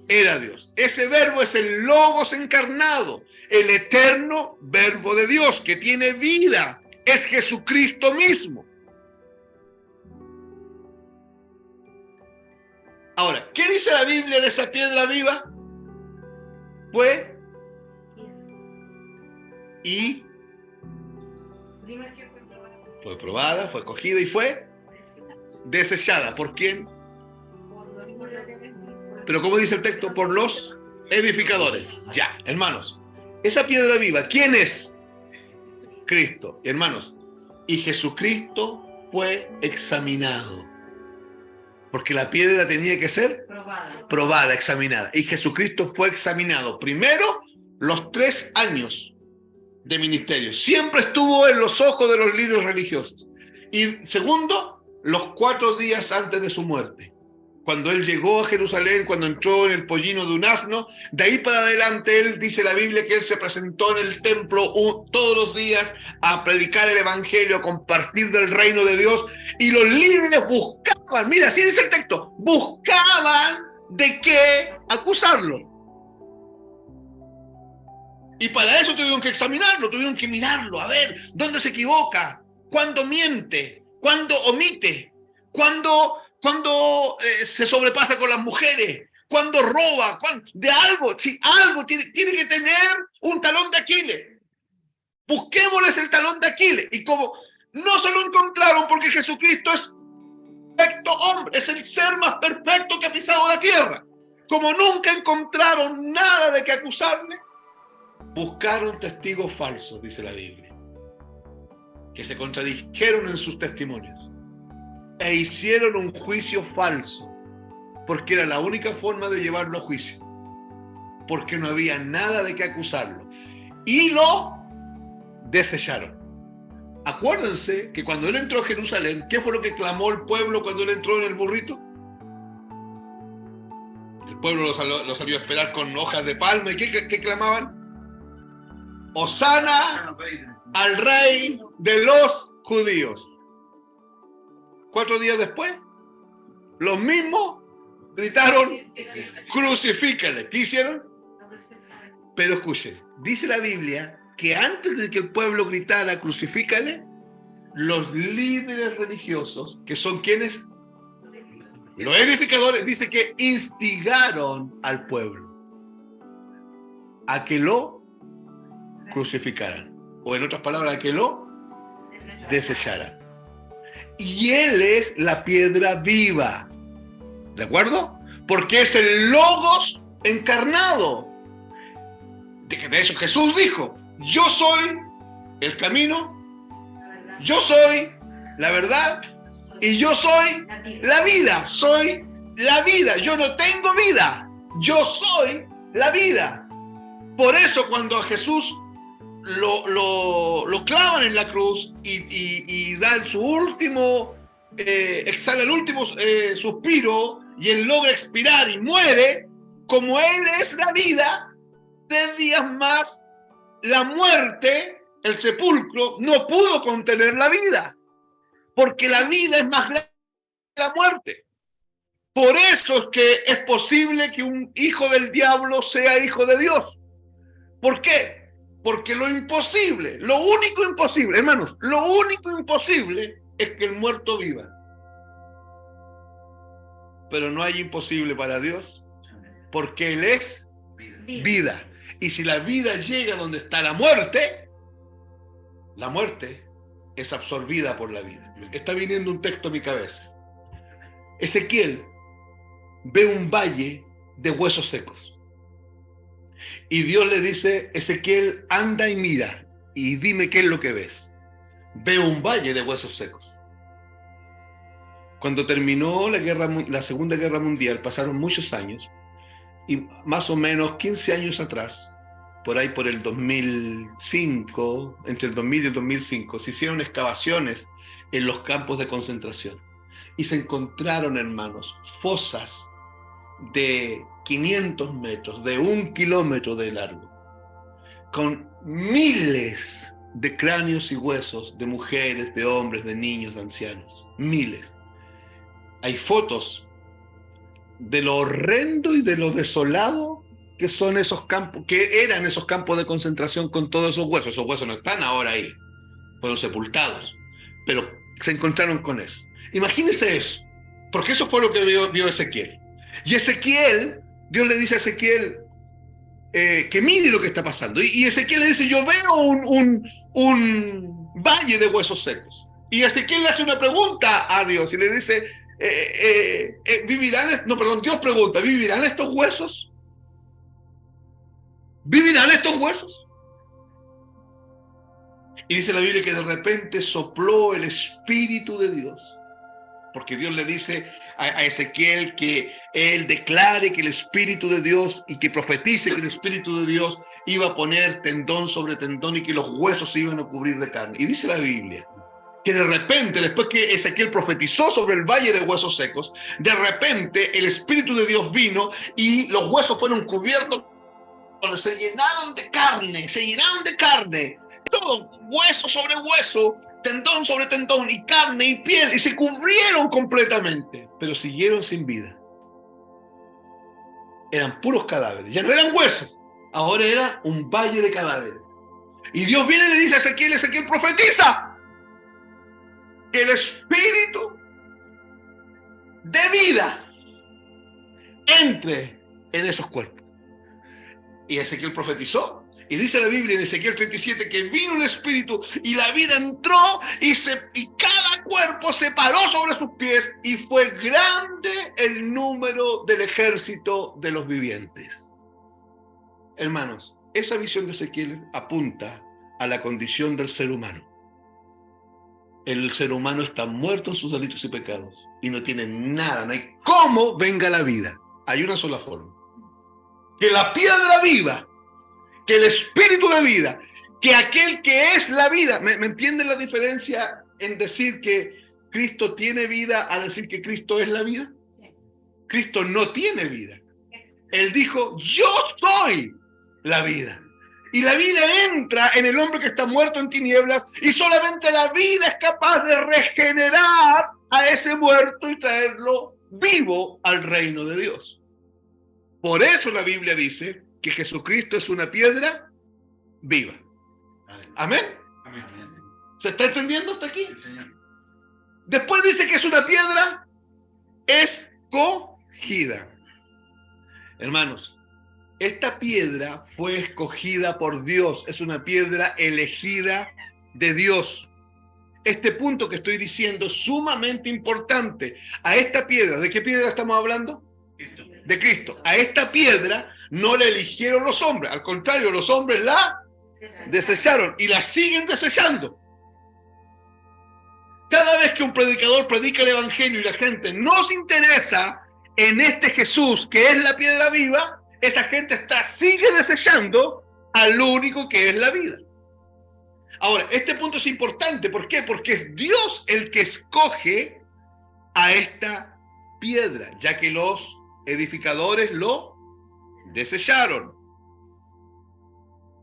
era Dios. Ese Verbo es el Logos encarnado, el eterno Verbo de Dios, que tiene vida. Es Jesucristo mismo. Ahora, ¿qué dice la Biblia de esa piedra viva? Fue probada, fue cogida y fue desechada. ¿Por quién? Pero ¿cómo dice el texto? Por los edificadores. Ya, hermanos. Esa piedra viva, ¿quién es? Cristo. Hermanos, y Jesucristo fue examinado. Porque la piedra tenía que ser probada, examinada. Y Jesucristo fue examinado. Primero, los 3 años de ministerio. Siempre estuvo en los ojos de los líderes religiosos. Y segundo, los 4 días antes de su muerte. Cuando él llegó a Jerusalén, cuando entró en el pollino de un asno, de ahí para adelante él, dice la Biblia, que él se presentó en el templo todos los días a predicar el evangelio, a compartir del reino de Dios, y los líderes buscaban, mira, así dice el texto, buscaban de qué acusarlo. Y para eso tuvieron que examinarlo, tuvieron que mirarlo, a ver, ¿dónde se equivoca? ¿Cuándo miente? ¿Cuándo omite? ¿Cuándo se sobrepasa con las mujeres? ¿Cuándo roba? De algo, si algo tiene que tener un talón de Aquiles. Busquémosles el talón de Aquiles. Y como no se lo encontraron, porque Jesucristo es perfecto hombre, es el ser más perfecto que ha pisado la tierra. Como nunca encontraron nada de que acusarle, buscaron testigos falsos, dice la Biblia, que se contradijeron en sus testimonios e hicieron un juicio falso, porque era la única forma de llevarlo a juicio, porque no había nada de qué acusarlo, y lo desecharon. Acuérdense que cuando él entró a Jerusalén, ¿qué fue lo que clamó el pueblo cuando él entró en el burrito? El pueblo lo salió a esperar con hojas de palma. ¿Y qué clamaban? Hosana al rey de los judíos. 4 días después, los mismos gritaron, crucifícale. ¿Qué hicieron? Pero escuchen, dice la Biblia que antes de que el pueblo gritara crucifícale, los líderes religiosos, que son quienes, los edificadores, dice que instigaron al pueblo a que lo crucificaran, o en otras palabras, a que lo desecharan. Y él es la piedra viva, ¿de acuerdo? Porque es el Logos encarnado. De eso Jesús dijo, yo soy el camino, yo soy la verdad y yo soy la vida. Soy la vida. Yo no tengo vida. Yo soy la vida. Por eso cuando a Jesús lo clavan en la cruz y da su último, exhala el último suspiro y él logra expirar y muere, como él es la vida, 3 días más la muerte, el sepulcro, no pudo contener la vida, porque la vida es más grande que la muerte. Por eso es que es posible que un hijo del diablo sea hijo de Dios. ¿Por qué? Porque lo imposible, lo único imposible, hermanos, lo único imposible es que el muerto viva. Pero no hay imposible para Dios, porque Él es vida. Y si la vida llega donde está la muerte es absorbida por la vida. Está viniendo un texto a mi cabeza. Ezequiel ve un valle de huesos secos. Y Dios le dice, Ezequiel, anda y mira, y dime qué es lo que ves. Veo un valle de huesos secos. Cuando terminó la Segunda Guerra Mundial, pasaron muchos años, y más o menos 15 años atrás, por ahí por el 2005, entre el 2000 y el 2005, se hicieron excavaciones en los campos de concentración. Y se encontraron, hermanos, fosas de 500 metros, de 1 kilómetro de largo, con miles de cráneos y huesos de mujeres, de hombres, de niños, de ancianos. Miles. Hay fotos de lo horrendo y de lo desolado que son esos campos, que eran esos campos de concentración con todos esos huesos. Esos huesos no están ahora ahí, fueron sepultados, pero se encontraron con eso. Imagínense eso, porque eso fue lo que vio Ezequiel. Y Ezequiel, Dios le dice a Ezequiel que mire lo que está pasando. Y Ezequiel le dice, yo veo un valle de huesos secos. Y Ezequiel le hace una pregunta a Dios y le dice, Dios pregunta, ¿vivirán estos huesos? ¿Vivirán estos huesos? Y dice la Biblia que de repente sopló el Espíritu de Dios. Porque Dios le dice a Ezequiel que él declare que el Espíritu de Dios y que profetice que el Espíritu de Dios iba a poner tendón sobre tendón y que los huesos se iban a cubrir de carne. Y dice la Biblia que de repente, después que Ezequiel profetizó sobre el valle de huesos secos, de repente el Espíritu de Dios vino y los huesos fueron cubiertos, se llenaron de carne, todo hueso sobre hueso, tendón sobre tendón y carne y piel, y se cubrieron completamente, pero siguieron sin vida. Eran puros cadáveres, ya no eran huesos, ahora era un valle de cadáveres. Y Dios viene y le dice a Ezequiel, profetiza que el Espíritu de vida entre en esos cuerpos. Y Ezequiel profetizó. Y dice la Biblia en Ezequiel 37 que vino el Espíritu y la vida entró y cada cuerpo se paró sobre sus pies y fue grande el número del ejército de los vivientes. Hermanos, esa visión de Ezequiel apunta a la condición del ser humano. El ser humano está muerto en sus delitos y pecados y no tiene nada, no hay cómo venga la vida. Hay una sola forma. Que la piedra viva, que el Espíritu de vida, que aquel que es la vida. ¿Me entienden la diferencia en decir que Cristo tiene vida a decir que Cristo es la vida? Cristo no tiene vida. Él dijo, yo soy la vida. Y la vida entra en el hombre que está muerto en tinieblas y solamente la vida es capaz de regenerar a ese muerto y traerlo vivo al reino de Dios. Por eso la Biblia dice que Jesucristo es una piedra viva. ¿Amén? Amén. ¿Se está entendiendo hasta aquí? Sí, Señor. Después dice que es una piedra escogida. Hermanos, esta piedra fue escogida por Dios. Es una piedra elegida de Dios. Este punto que estoy diciendo es sumamente importante. A esta piedra, ¿de qué piedra estamos hablando? Cristo. de Cristo. A esta piedra no la eligieron los hombres, al contrario, los hombres la desecharon y la siguen desechando. Cada vez que un predicador predica el evangelio y la gente no se interesa en este Jesús que es la piedra viva, esa gente sigue desechando al único que es la vida. Ahora, este punto es importante. ¿Por qué? Porque es Dios el que escoge a esta piedra, ya que los edificadores lo desecharon.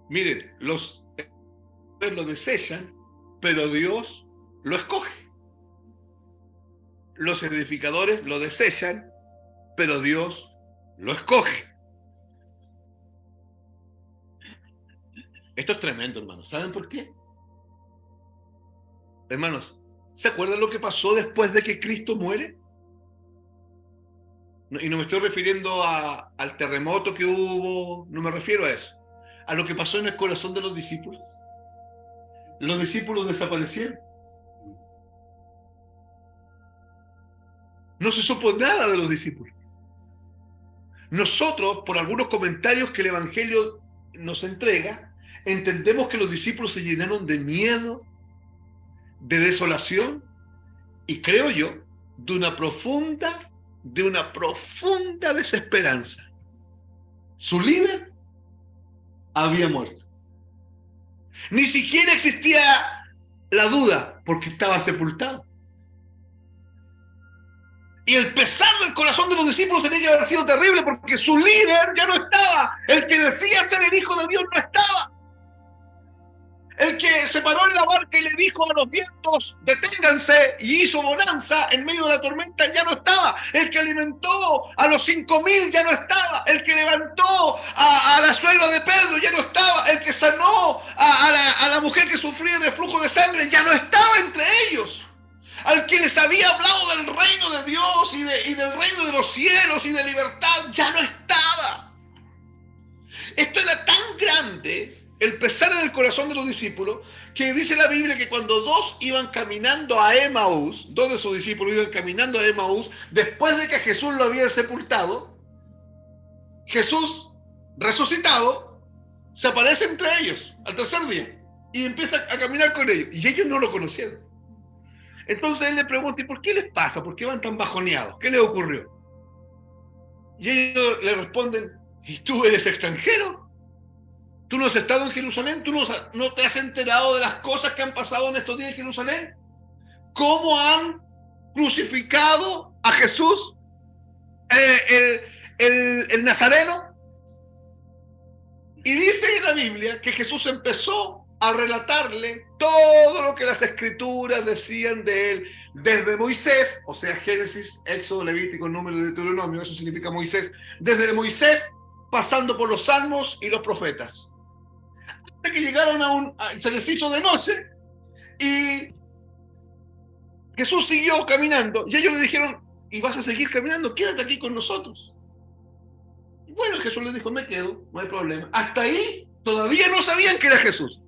Miren, los lo desechan, pero Dios lo escoge. Los edificadores lo desechan, pero Dios lo escoge. Esto es tremendo, hermanos. ¿Saben por qué? Hermanos, ¿se acuerdan lo que pasó después de que Cristo muere? Y no me estoy refiriendo al terremoto que hubo, no me refiero a eso. A lo que pasó en el corazón de los discípulos. Los discípulos desaparecieron. No se supo nada de los discípulos. Nosotros, por algunos comentarios que el Evangelio nos entrega, entendemos que los discípulos se llenaron de miedo, de desolación y, creo yo, de una profunda desesperanza. Su líder había muerto. Ni siquiera existía la duda porque estaba sepultado. Y el pesar del corazón de los discípulos tenía que haber sido terrible porque su líder ya no estaba. El que decía ser el Hijo de Dios no estaba. El que se paró en la barca y le dijo a los vientos, deténganse, y hizo bonanza en medio de la tormenta, ya no estaba. El que alimentó a los 5.000 ya no estaba. El que levantó a la suegra de Pedro ya no estaba. El que sanó a la mujer que sufría de flujo de sangre ya no estaba entre ellos. Al que les había hablado del reino de Dios y del reino de los cielos y de libertad, ya no estaba. Esto era tan grande, el pesar en el corazón de los discípulos, que dice la Biblia que cuando dos iban caminando a Emaús, dos de sus discípulos iban caminando a Emaús, después de que Jesús lo había sepultado, Jesús, resucitado, se aparece entre ellos al tercer día y empieza a caminar con ellos. Y ellos no lo conocieron. Entonces él le pregunta, ¿y por qué les pasa? ¿Por qué van tan bajoneados? ¿Qué les ocurrió? Y ellos le responden, ¿y tú eres extranjero? ¿Tú no has estado en Jerusalén? ¿Tú no te has enterado de las cosas que han pasado en estos días en Jerusalén? ¿Cómo han crucificado a Jesús, el Nazareno? Y dice en la Biblia que Jesús empezó a relatarle todo lo que las escrituras decían de él, desde Moisés, o sea, Génesis, Éxodo, Levítico, Número, Deuteronomio, eso significa Moisés, desde Moisés, pasando por los salmos y los profetas. Hasta que llegaron se les hizo de noche, y Jesús siguió caminando, y ellos le dijeron, ¿y vas a seguir caminando? Quédate aquí con nosotros. Y bueno, Jesús les dijo, me quedo, no hay problema. Hasta ahí todavía no sabían que era Jesús.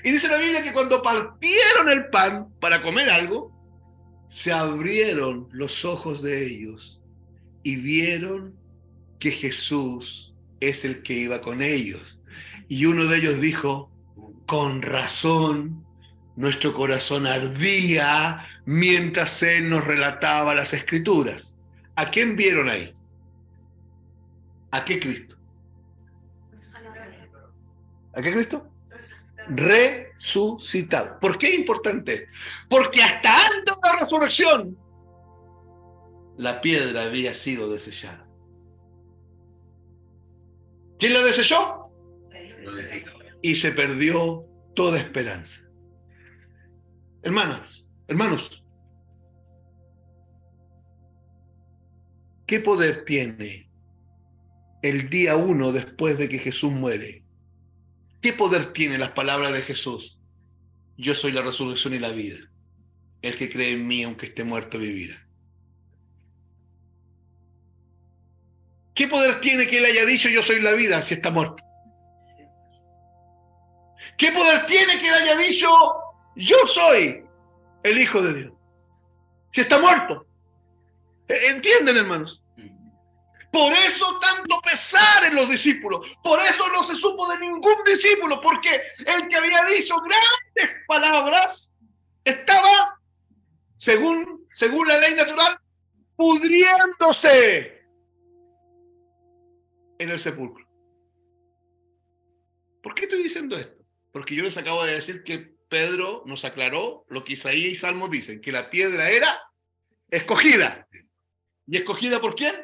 Y dice la Biblia que cuando partieron el pan para comer algo, se abrieron los ojos de ellos y vieron que Jesús es el que iba con ellos. Y uno de ellos dijo, con razón, nuestro corazón ardía mientras él nos relataba las escrituras. ¿A quién vieron ahí? ¿A qué Cristo? ¿A qué Cristo? Resucitado. ¿Por qué es importante? Porque hasta antes de la resurrección la piedra había sido desechada. ¿Quién la desechó? Y se perdió toda esperanza. Hermanos, ¿qué poder tiene el día 1 después de que Jesús muere? ¿Qué poder tiene las palabras de Jesús? Yo soy la resurrección y la vida. El que cree en mí, aunque esté muerto, vivirá. ¿Qué poder tiene que él haya dicho yo soy la vida si está muerto? ¿Qué poder tiene que él haya dicho yo soy el Hijo de Dios si está muerto? ¿Entienden, hermanos? Por eso tanto pesar en los discípulos. Por eso no se supo de ningún discípulo, porque el que había dicho grandes palabras estaba, según la ley natural, pudriéndose en el sepulcro. ¿Por qué estoy diciendo esto? Porque yo les acabo de decir que Pedro nos aclaró lo que Isaías y Salmos dicen, que la piedra era escogida. ¿Y escogida por quién?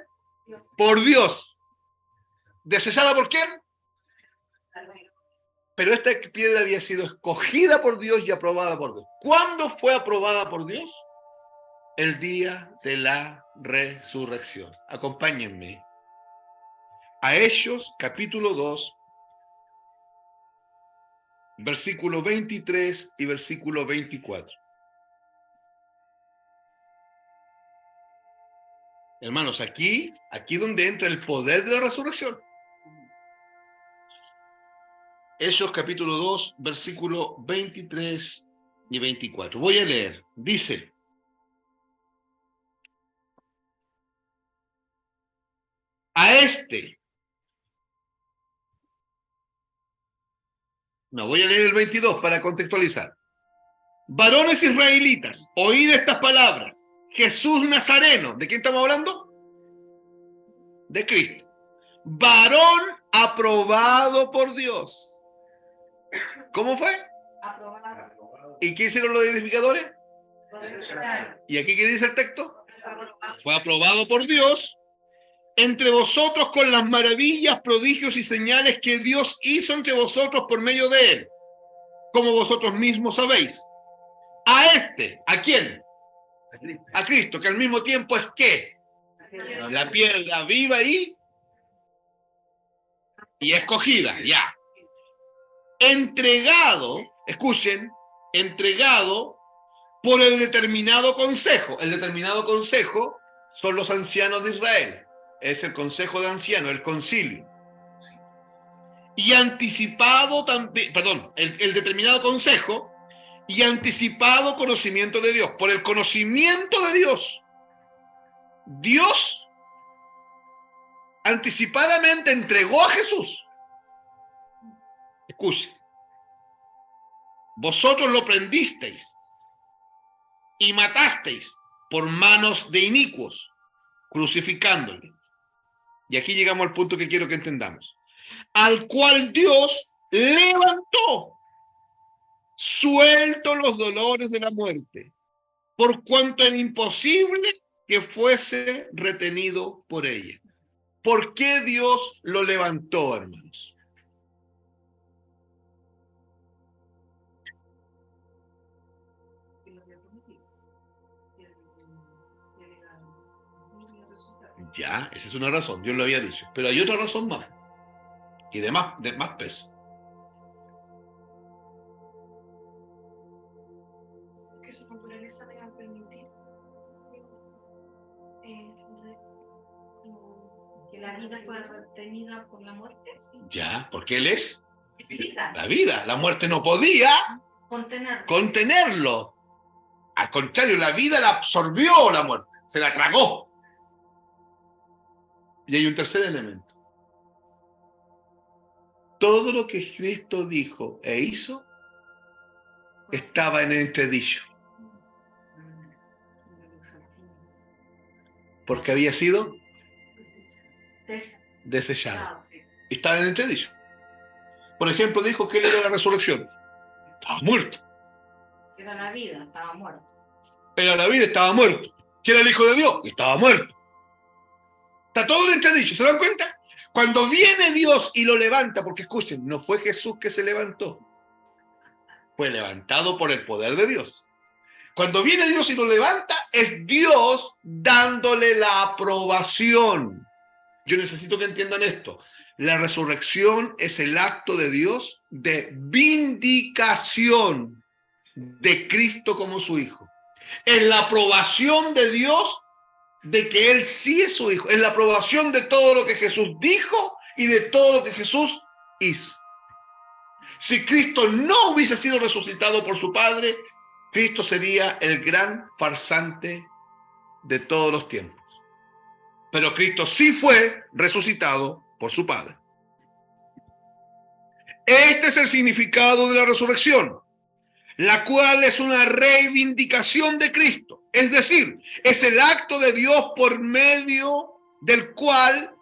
Por Dios. ¿Desechada por quién? Pero esta piedra había sido escogida por Dios y aprobada por Dios. ¿Cuándo fue aprobada por Dios? El día de la resurrección. Acompáñenme a Hechos capítulo 2, versículo 23 y versículo 24. Hermanos, aquí donde entra el poder de la resurrección. Hechos capítulo 2, versículo 23 y 24. Voy a leer. Dice: a este. No, voy a leer el 22 para contextualizar. Varones israelitas, oíd estas palabras. Jesús Nazareno, ¿de quién estamos hablando? De Cristo. Varón aprobado por Dios. ¿Cómo fue? Aprobado. ¿Y qué hicieron los edificadores? ¿Y aquí qué dice el texto? Fue aprobado por Dios entre vosotros con las maravillas, prodigios y señales que Dios hizo entre vosotros por medio de él, como vosotros mismos sabéis. A este, ¿a quién? A Cristo, que al mismo tiempo es ¿qué? La piedra viva y escogida, ya. Entregado, escuchen, entregado por el determinado consejo. El determinado consejo son los ancianos de Israel. Es el consejo de ancianos, el concilio. Y anticipado también, el determinado consejo y anticipado conocimiento de Dios. Por el conocimiento de Dios, Dios anticipadamente entregó a Jesús. Escuchen. Vosotros lo prendisteis y matasteis por manos de inicuos, crucificándole. Y aquí llegamos al punto que quiero que entendamos. Al cual Dios levantó, suelto los dolores de la muerte, por cuanto era imposible que fuese retenido por ella. ¿Por qué Dios lo levantó, hermanos? Ya, esa es una razón, Dios lo había dicho. Pero hay otra razón más, y de más peso. Que su naturaleza le va a permitir Que la vida fue retenida por la muerte. Ya, porque Él es Vida. la vida. La muerte no podía contenerlo. Al contrario, la vida la absorbió la muerte, se la tragó. Y hay un tercer elemento. Todo lo que Cristo dijo e hizo estaba en entredicho. Porque había sido desechado. Estaba en entredicho. Por ejemplo, dijo que Él era la resurrección. Estaba muerto. Era la vida, estaba muerto. Era la vida, estaba muerto. Que era el Hijo de Dios, estaba muerto. Está todo en entredicho, ¿se dan cuenta? Cuando viene Dios y lo levanta, porque escuchen, no fue Jesús que se levantó, fue levantado por el poder de Dios. Cuando viene Dios y lo levanta, es Dios dándole la aprobación. Yo necesito que entiendan esto. La resurrección es el acto de Dios de vindicación de Cristo como su Hijo. Es la aprobación de Dios de que Él sí es su Hijo. Es la aprobación de todo lo que Jesús dijo y de todo lo que Jesús hizo. Si Cristo no hubiese sido resucitado por su Padre, Cristo sería el gran farsante de todos los tiempos. pero Cristo sí fue resucitado por su Padre. Este es el significado de la resurrección, la cual es una reivindicación de Cristo. Es decir, es el acto de Dios por medio del cual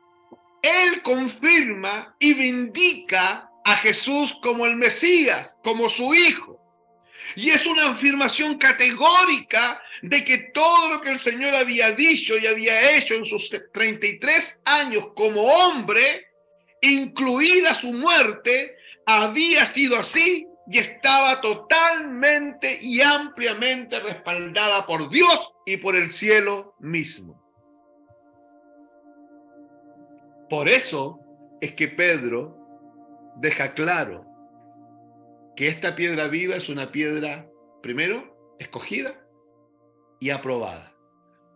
Él confirma y vindica a Jesús como el Mesías, como su Hijo. Y es una afirmación categórica de que todo lo que el Señor había dicho y había hecho en sus 33 años como hombre, incluida su muerte, había sido así y estaba totalmente y ampliamente respaldada por Dios y por el cielo mismo. Por eso es que Pedro deja claro que esta piedra viva es una piedra, primero, escogida y aprobada.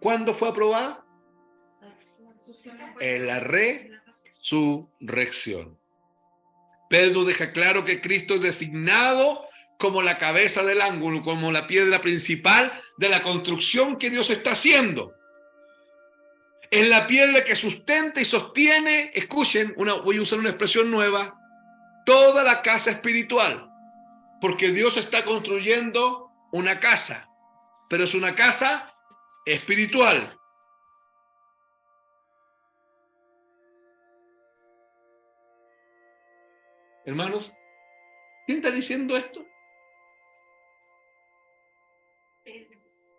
¿Cuándo fue aprobada? En la resurrección. Pedro deja claro que Cristo es designado como la cabeza del ángulo, como la piedra principal de la construcción que Dios está haciendo. Es la piedra que sustenta y sostiene, escuchen, voy a usar una expresión nueva, toda la casa espiritual. Porque Dios está construyendo una casa, pero es una casa espiritual. Hermanos, ¿quién está diciendo esto?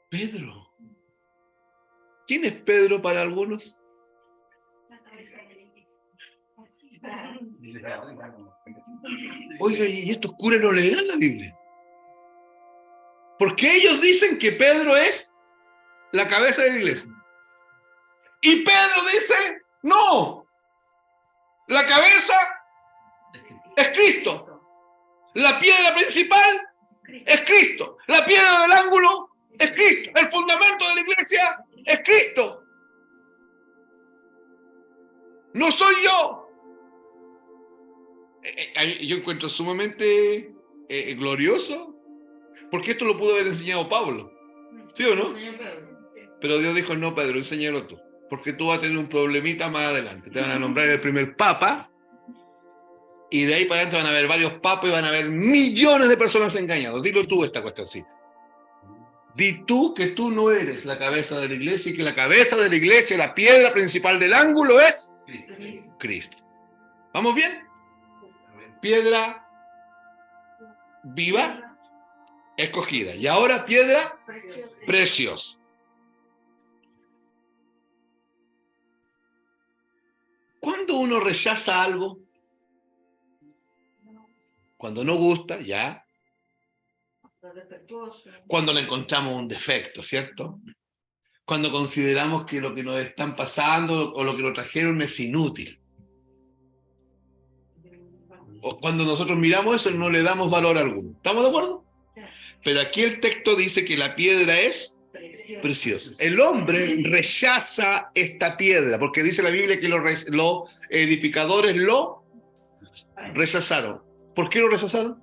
Pedro. ¿Quién es Pedro para algunos? Oiga, ¿y estos curas no leerán la Biblia? Porque ellos dicen que Pedro es la cabeza de la iglesia. Y Pedro dice, no, la cabeza es Cristo. La piedra principal es Cristo. La piedra del ángulo es Cristo. El fundamento de la iglesia es Cristo. No soy yo. Yo encuentro sumamente glorioso, porque esto lo pudo haber enseñado Pablo, ¿sí o no? Pero Dios dijo, no, Pedro, enséñalo tú, porque tú vas a tener un problemita más adelante. Te van a nombrar el primer papa, y de ahí para adelante van a haber varios papas y van a haber millones de personas engañadas. Dilo tú esta cuestioncita. Di tú que tú no eres la cabeza de la iglesia y que la cabeza de la iglesia, la piedra principal del ángulo es Cristo. ¿Vamos bien? Piedra viva, escogida. Y ahora piedra preciosa. ¿Cuándo uno rechaza algo? Cuando no gusta, ya. Cuando le encontramos un defecto, ¿cierto? Cuando consideramos que lo que nos están pasando o lo que nos trajeron es inútil. O cuando nosotros miramos eso no le damos valor alguno. ¿Estamos de acuerdo? Pero aquí el texto dice que la piedra es preciosa. El hombre rechaza esta piedra, porque dice la Biblia que los edificadores lo rechazaron. ¿Por qué lo rechazaron?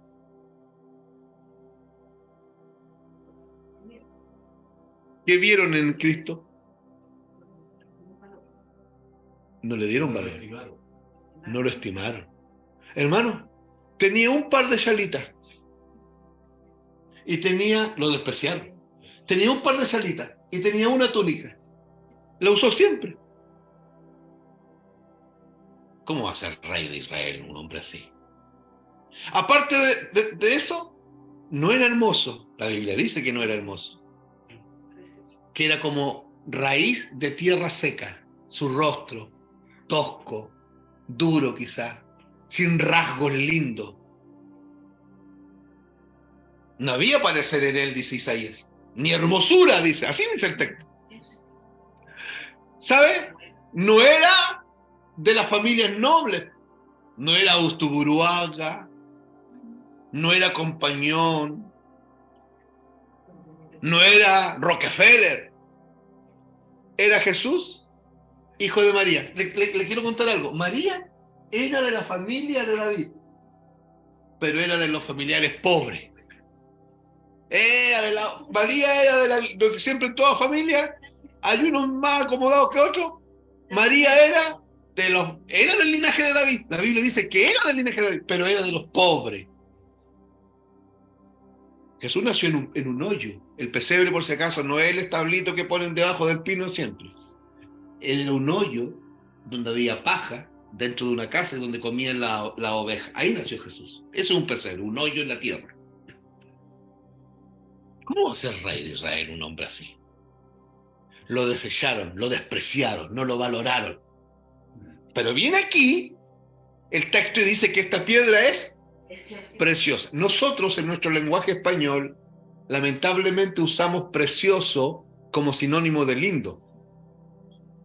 ¿Qué vieron en Cristo? No le dieron valor. No lo estimaron. Hermano, tenía un par de chalitas y lo despreciaron. Tenía un par de chalitas y tenía una túnica. La usó siempre. ¿Cómo va a ser rey de Israel un hombre así? Aparte de eso, no era hermoso. La Biblia dice que no era hermoso. Que era como raíz de tierra seca. Su rostro, tosco, duro quizás, sin rasgos lindos. No había parecer en él, dice Isaías. Ni hermosura, dice. Así dice el texto. ¿Sabe? No era de las familias nobles. No era Ustuburuaga. No era Compañón. No era Rockefeller. Era Jesús, hijo de María. Le quiero contar algo. María era de la familia de David, pero era de los familiares pobres. María era lo que siempre en toda familia hay unos más acomodados que otros. María era del linaje de David. La Biblia dice que era del linaje de David, pero era de los pobres. Jesús nació en un hoyo. El pesebre, por si acaso, no es el establito que ponen debajo del pino siempre. Era un hoyo donde había paja dentro de una casa donde comían la oveja. Ahí nació Jesús. Ese es un pesebre, un hoyo en la tierra. ¿Cómo va a ser rey de Israel un hombre así? Lo desecharon, lo despreciaron, no lo valoraron. Pero viene aquí el texto y dice que esta piedra es preciosa. Nosotros en nuestro lenguaje español lamentablemente usamos precioso como sinónimo de lindo.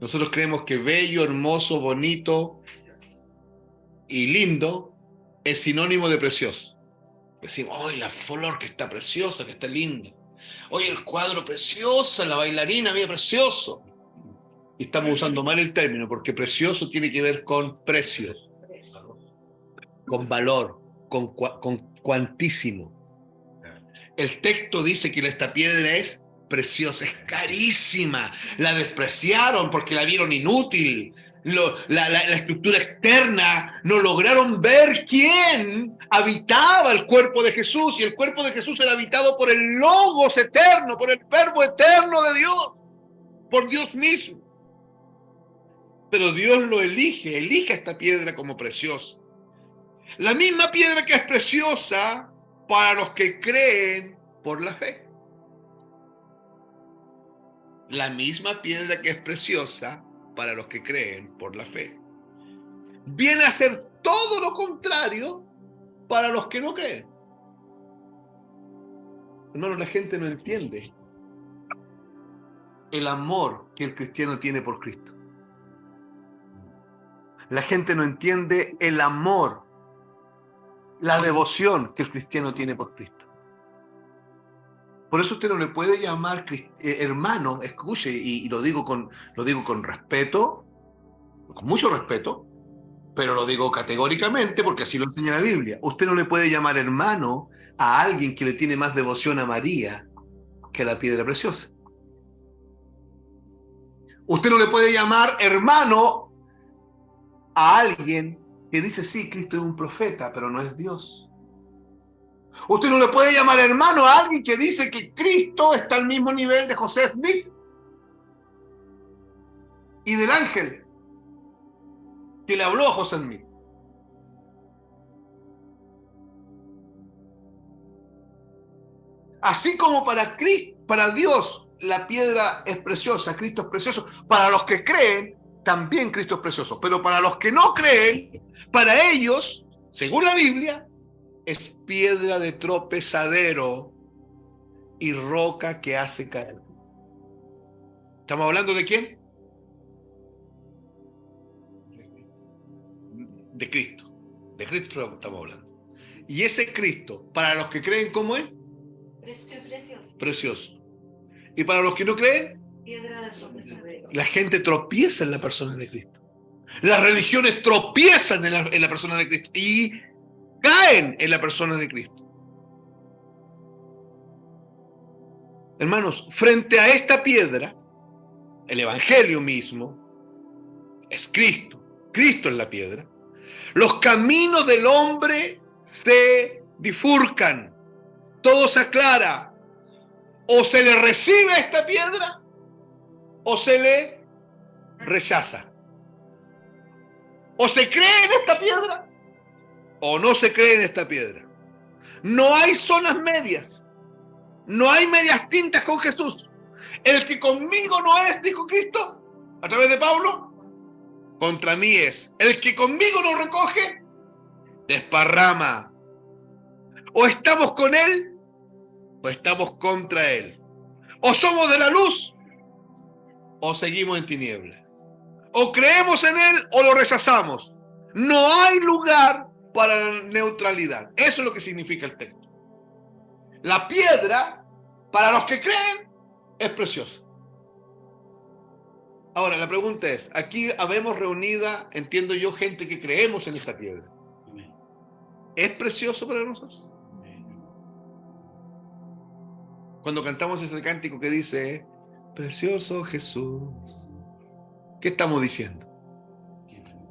Nosotros creemos que bello, hermoso, bonito y lindo es sinónimo de precioso. Decimos, ¡ay, la flor que está preciosa, que está linda! ¡Oye, el cuadro precioso, la bailarina, mira, precioso! Y estamos usando mal el término, porque precioso tiene que ver con precios, con valor, con cuantísimo. El texto dice que esta piedra es preciosa, es carísima. La despreciaron porque la vieron inútil. La estructura externa, no lograron ver quién habitaba el cuerpo de Jesús, y el cuerpo de Jesús era habitado por el Logos eterno, por el Verbo eterno de Dios, por Dios mismo. Pero Dios lo elige esta piedra como preciosa. La misma piedra que es preciosa para los que creen por la fe. La misma piedra que es preciosa para los que creen por la fe. Viene a ser todo lo contrario para los que no creen. Hermanos, la gente no entiende el amor que el cristiano tiene por Cristo. La gente no entiende el amor, la devoción que el cristiano tiene por Cristo. Por eso usted no le puede llamar hermano, escuche, y lo digo con respeto, con mucho respeto, pero lo digo categóricamente porque así lo enseña la Biblia. Usted no le puede llamar hermano a alguien que le tiene más devoción a María que a la piedra preciosa. Usted no le puede llamar hermano a alguien que dice, sí, Cristo es un profeta, pero no es Dios. Usted no le puede llamar hermano a alguien que dice que Cristo está al mismo nivel de José Smith y del ángel que le habló a José Smith. Así como para Dios la piedra es preciosa, Cristo es precioso, para los que creen, también Cristo es precioso. Pero para los que no creen, para ellos, según la Biblia, es piedra de tropezadero y roca que hace caer. ¿Estamos hablando de quién? De Cristo. De Cristo estamos hablando. Y ese Cristo, para los que creen, ¿cómo es? Precioso. Precioso. Y para los que no creen, Piedra de tropezadero. la gente tropieza en la persona de Cristo. Las religiones tropiezan en la persona de Cristo y caen en la persona de Cristo. Hermanos, frente a esta piedra, el Evangelio mismo es Cristo. Cristo es la piedra. Los caminos del hombre se bifurcan. Todo se aclara. O se le recibe a esta piedra o se le rechaza. O se cree en esta piedra o no se cree en esta piedra. No hay zonas medias. No hay medias tintas con Jesús. El que conmigo no es, dijo Cristo, a través de Pablo, contra mí es. El que conmigo no recoge, desparrama. O estamos con él, o estamos contra él. O somos de la luz, o seguimos en tinieblas. O creemos en él, o lo rechazamos. No hay lugar para la neutralidad. Eso es lo que significa el texto. La piedra, para los que creen, es preciosa. Ahora, la pregunta es, aquí habemos reunida, entiendo yo, gente que creemos en esta piedra. ¿Es precioso para nosotros? Cuando cantamos ese cántico que dice, precioso Jesús, ¿Qué estamos diciendo?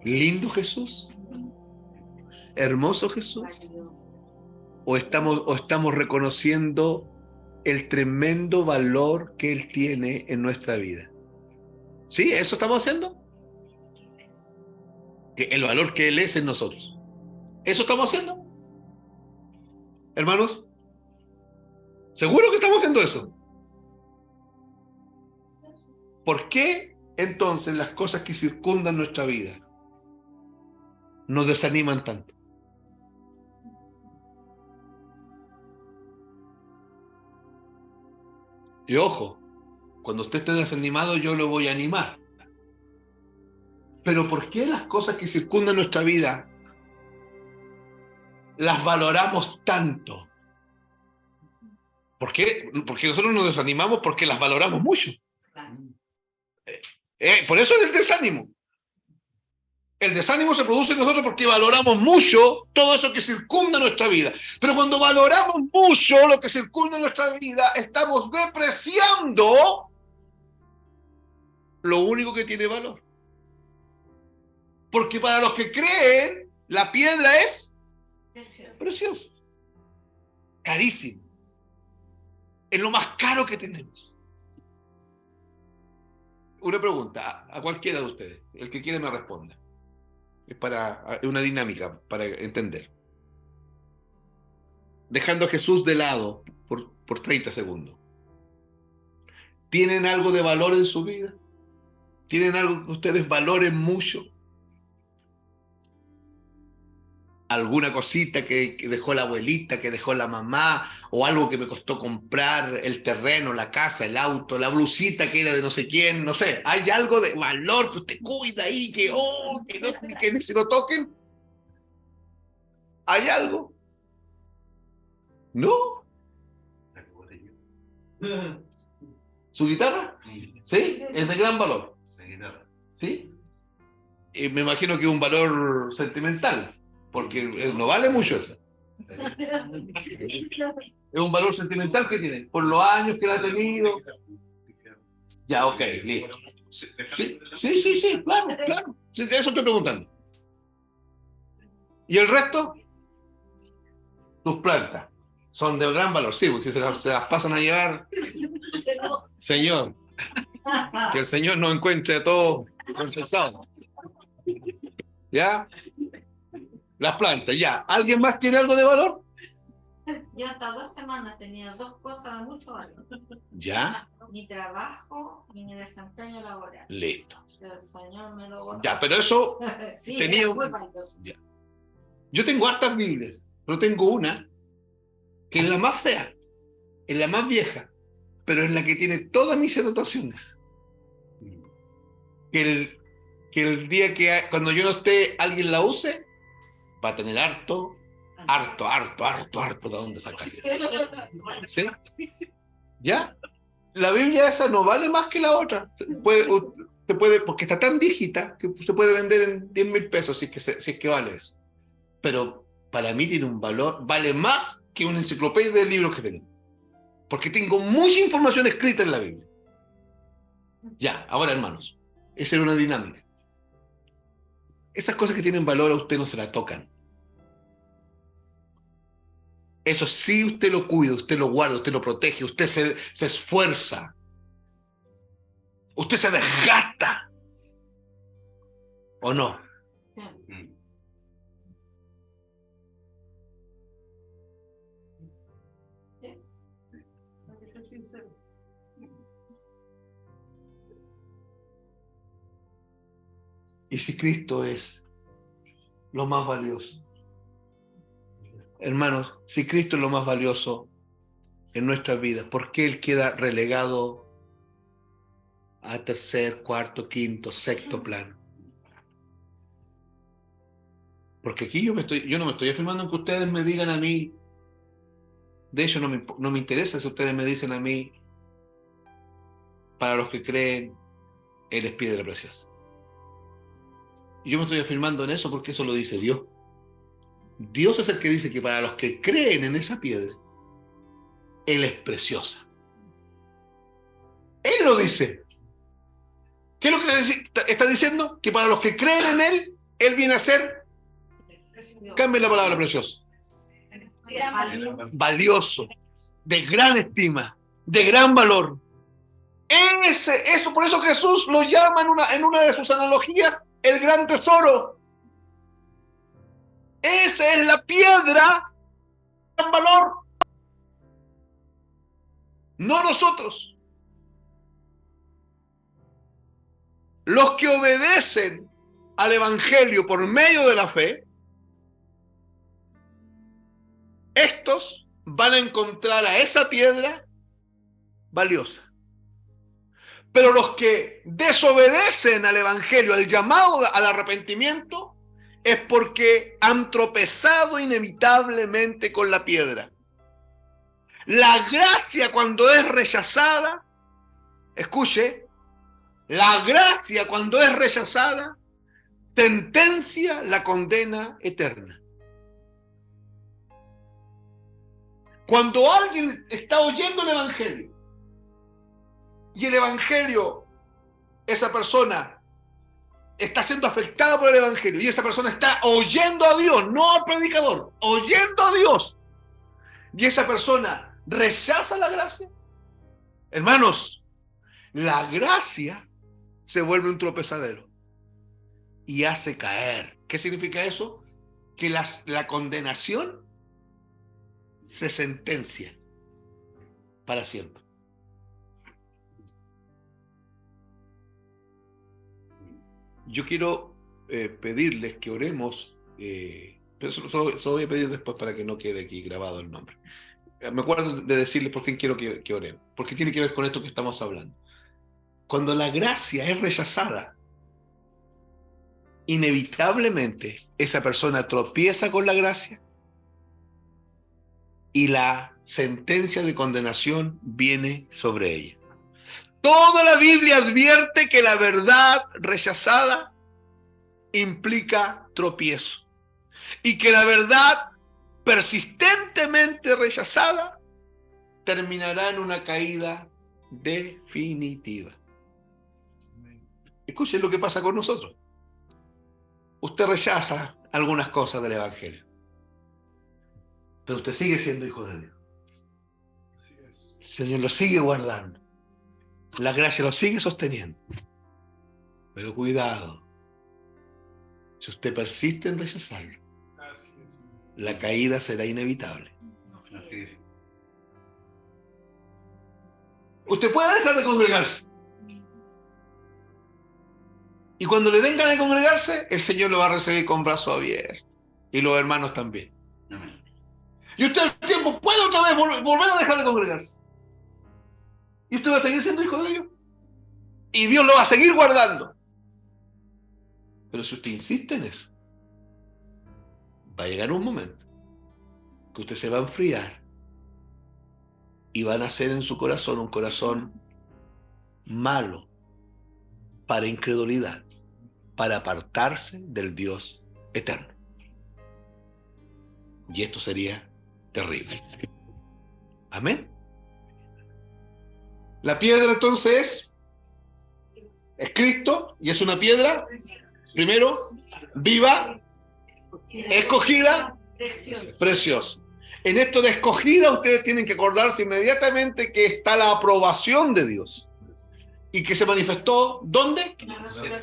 ¿Lindo Jesús? ¿Hermoso Jesús? ¿O estamos reconociendo el tremendo valor que Él tiene en nuestra vida? ¿Sí? ¿Eso estamos haciendo? El valor que Él es en nosotros. ¿Eso estamos haciendo? Hermanos, ¿seguro que estamos haciendo eso? ¿Por qué entonces las cosas que circundan nuestra vida nos desaniman tanto? Y ojo, cuando usted esté desanimado yo lo voy a animar. Pero ¿por qué las cosas que circundan nuestra vida las valoramos tanto? ¿Por qué? Porque nosotros nos desanimamos porque las valoramos mucho. Por eso es el desánimo. El desánimo se produce en nosotros porque valoramos mucho todo eso que circunda nuestra vida. Pero cuando valoramos mucho lo que circunda nuestra vida, estamos depreciando lo único que tiene valor. Porque para los que creen, la piedra es preciosa, carísima. Es lo más caro que tenemos. Una pregunta a cualquiera de ustedes, el que quiere me responda. Es una dinámica para entender. Dejando a Jesús de lado por 30 segundos. ¿Tienen algo de valor en su vida? ¿Tienen algo que ustedes valoren mucho? ¿Alguna cosita que dejó la abuelita, que dejó la mamá, o algo que me costó comprar, el terreno, la casa, el auto, la blusita que era de no sé quién, no sé? ¿Hay algo de valor que usted cuida ahí, que no se lo toquen? ¿Hay algo? ¿No? ¿Su guitarra? ¿Sí? Es de gran valor. ¿Sí? Me imagino que es un valor sentimental, porque no vale mucho eso. Es un valor sentimental que tiene, por los años que la ha tenido. Ya, ok, listo. Sí, claro. Sí, de eso estoy preguntando. ¿Y el resto? Tus plantas son de gran valor. Sí, pues si se las pasan a llevar, Señor, que el Señor nos encuentre a todos confesados. ¿Ya? Las plantas, ya. ¿Alguien más tiene algo de valor? Yo hasta 2 semanas tenía 2 cosas de mucho valor. ¿Ya? Mi trabajo y mi desempeño laboral. Listo. El Señor me lo botó. Ya, pero eso sí, tenía era muy valioso. Ya. Yo tengo hartas Biblias, pero tengo una que es la más fea, es la más vieja, pero es la que tiene todas mis anotaciones. Que el día que cuando yo no esté, alguien la use, va a tener harto de dónde sacar. ¿Sí? ¿Ya? La Biblia esa no vale más que la otra. Se puede, porque está tan viejita que se puede vender en 10.000 pesos si es que vale eso. Pero para mí tiene un valor, vale más que una enciclopedia de libros que tengo. Porque tengo mucha información escrita en la Biblia. Ya, ahora hermanos, esa era una dinámica. Esas cosas que tienen valor a usted no se la tocan. Eso sí usted lo cuida, usted lo guarda, usted lo protege, usted se esfuerza. Usted se desgasta. ¿O no? ¿Y si Cristo es lo más valioso? Hermanos, si Cristo es lo más valioso en nuestras vidas, ¿por qué Él queda relegado a tercer, cuarto, quinto, sexto plano? Porque aquí yo no me estoy afirmando en que ustedes me digan a mí, de hecho no me interesa si ustedes me dicen a mí, para los que creen, Él es piedra preciosa. Y yo me estoy afirmando en eso porque eso lo dice Dios. Dios es el que dice que para los que creen en esa piedra, Él es preciosa. Él lo dice. ¿Qué es lo que está diciendo? Que para los que creen en Él viene a ser, cambien la palabra precioso, valioso, de gran estima, de gran valor. Eso, por eso Jesús lo llama en una de sus analogías el gran tesoro. Esa es la piedra de gran valor. No nosotros. Los que obedecen al Evangelio por medio de la fe, estos van a encontrar a esa piedra valiosa. Pero los que desobedecen al Evangelio, al llamado al arrepentimiento, es porque han tropezado inevitablemente con la piedra. La gracia, cuando es rechazada, escuche, la gracia cuando es rechazada, sentencia la condena eterna. Cuando alguien está oyendo el Evangelio, y el Evangelio, esa persona está siendo afectada por el Evangelio, y esa persona está oyendo a Dios, no al predicador, oyendo a Dios, y esa persona rechaza la gracia, hermanos, la gracia se vuelve un tropezadero y hace caer. ¿Qué significa eso? Que la condenación se sentencia para siempre. Yo quiero pedirles que oremos, pero solo voy a pedir después para que no quede aquí grabado el nombre. Me acuerdo de decirles por qué quiero que oremos, porque tiene que ver con esto que estamos hablando. Cuando la gracia es rechazada, inevitablemente esa persona tropieza con la gracia y la sentencia de condenación viene sobre ella. Toda la Biblia advierte que la verdad rechazada implica tropiezo y que la verdad persistentemente rechazada terminará en una caída definitiva. Escuchen lo que pasa con nosotros. Usted rechaza algunas cosas del Evangelio, pero usted sigue siendo hijo de Dios. El Señor lo sigue guardando. La gracia lo sigue sosteniendo. Pero cuidado, si usted persiste en rechazarlo, la caída será inevitable. Usted puede dejar de congregarse. Y cuando le den ganas de congregarse, el Señor lo va a recibir con brazos abiertos. Y los hermanos también. Y usted al tiempo puede otra vez volver a dejar de congregarse. Y usted va a seguir siendo hijo de Dios. Y Dios lo va a seguir guardando. Pero si usted insiste en eso, va a llegar un momento que usted se va a enfriar y va a nacer en su corazón un corazón malo para incredulidad, para apartarse del Dios eterno. Y esto sería terrible. Amén. La piedra entonces es Cristo y es una piedra, primero, viva, escogida, preciosa. En esto de escogida ustedes tienen que acordarse inmediatamente que está la aprobación de Dios y que se manifestó ¿dónde?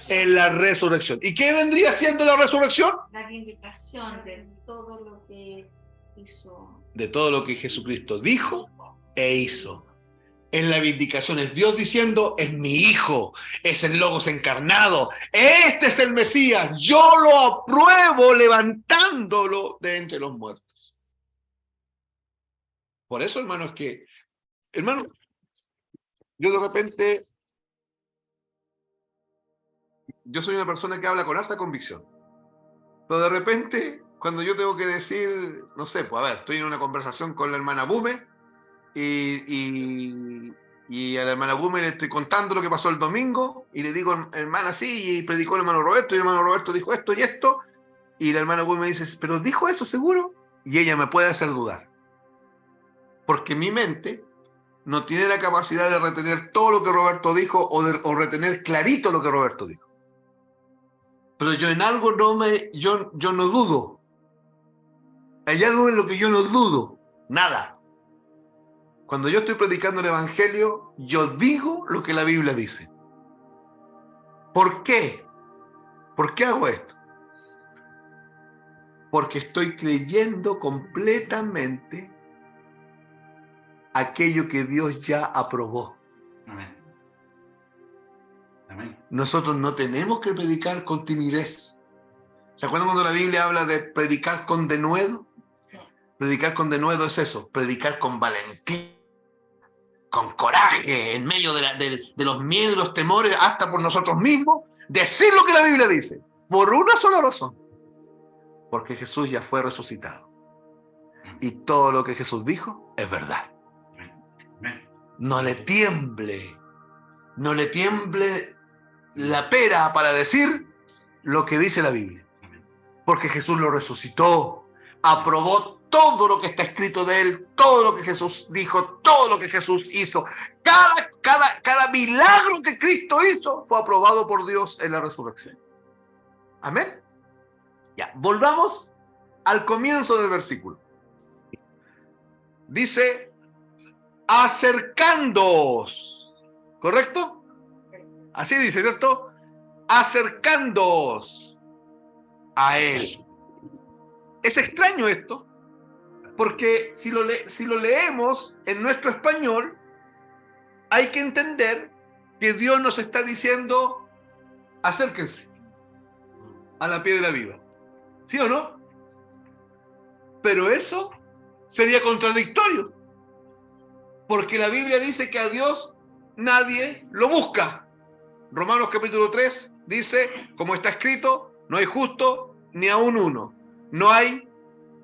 En la resurrección. ¿Y qué vendría siendo la resurrección? La vindicación de todo lo que hizo. De todo lo que Jesucristo dijo e hizo. En la vindicación es Dios diciendo, es mi hijo, es el Logos encarnado, este es el Mesías, yo lo apruebo levantándolo de entre los muertos. Por eso, hermano, yo de repente, yo soy una persona que habla con alta convicción, pero de repente, cuando yo tengo que decir, no sé, pues a ver, estoy en una conversación con la hermana Bume, y a la hermana Bume le estoy contando lo que pasó el domingo y le digo, hermana, sí, y predicó el hermano Roberto y el hermano Roberto dijo esto y esto, y la hermana Bume me dice, ¿pero dijo eso seguro? Y ella me puede hacer dudar, porque mi mente no tiene la capacidad de retener todo lo que Roberto dijo o retener clarito lo que Roberto dijo. Pero yo en algo yo no dudo. Hay algo en lo que yo no dudo. Nada. Cuando yo estoy predicando el Evangelio, yo digo lo que la Biblia dice. ¿Por qué? ¿Por qué hago esto? Porque estoy creyendo completamente aquello que Dios ya aprobó. Amén. Amén. Nosotros no tenemos que predicar con timidez. ¿Se acuerdan cuando la Biblia habla de predicar con denuedo? Sí. Predicar con denuedo es eso, predicar con valentía, con coraje, en medio de los miedos, los temores, hasta por nosotros mismos, decir lo que la Biblia dice, por una sola razón, porque Jesús ya fue resucitado. Y todo lo que Jesús dijo es verdad. Amén. No le tiemble la pera para decir lo que dice la Biblia. Porque Jesús lo resucitó, aprobó todo lo que está escrito de él, todo lo que Jesús dijo, todo lo que Jesús hizo. Cada milagro que Cristo hizo fue aprobado por Dios en la resurrección. Amén. Ya, volvamos al comienzo del versículo. Dice, acercándoos. ¿Correcto? Así dice, ¿cierto? Acercándoos a él. Es extraño esto, porque si lo leemos en nuestro español, hay que entender que Dios nos está diciendo, acérquense a la piedra viva. ¿Sí o no? Pero eso sería contradictorio, porque la Biblia dice que a Dios nadie lo busca. Romanos capítulo 3 dice, como está escrito, no hay justo ni aun uno. No hay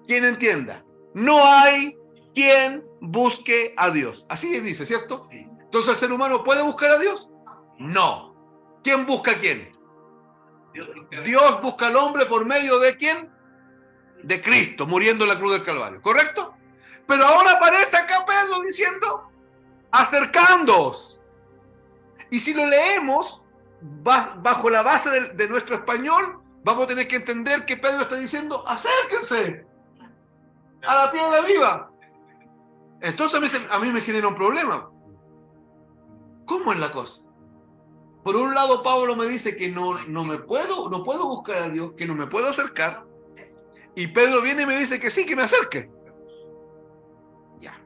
quien entienda. No hay quien busque a Dios. Así dice, ¿cierto? Sí. Entonces, ¿el ser humano puede buscar a Dios? No. ¿Quién busca a quién? Dios busca al hombre por medio de ¿quién? De Cristo, muriendo en la cruz del Calvario. ¿Correcto? Pero ahora aparece acá Pedro diciendo, acercándoos. Y si lo leemos bajo la base de nuestro español, vamos a tener que entender que Pedro está diciendo, acérquense a la piedra viva. Entonces a mí me genera un problema. ¿Cómo es la cosa? Por un lado, Pablo me dice que no puedo buscar a Dios, que no me puedo acercar. Y Pedro viene y me dice que sí, que me acerque. Ya.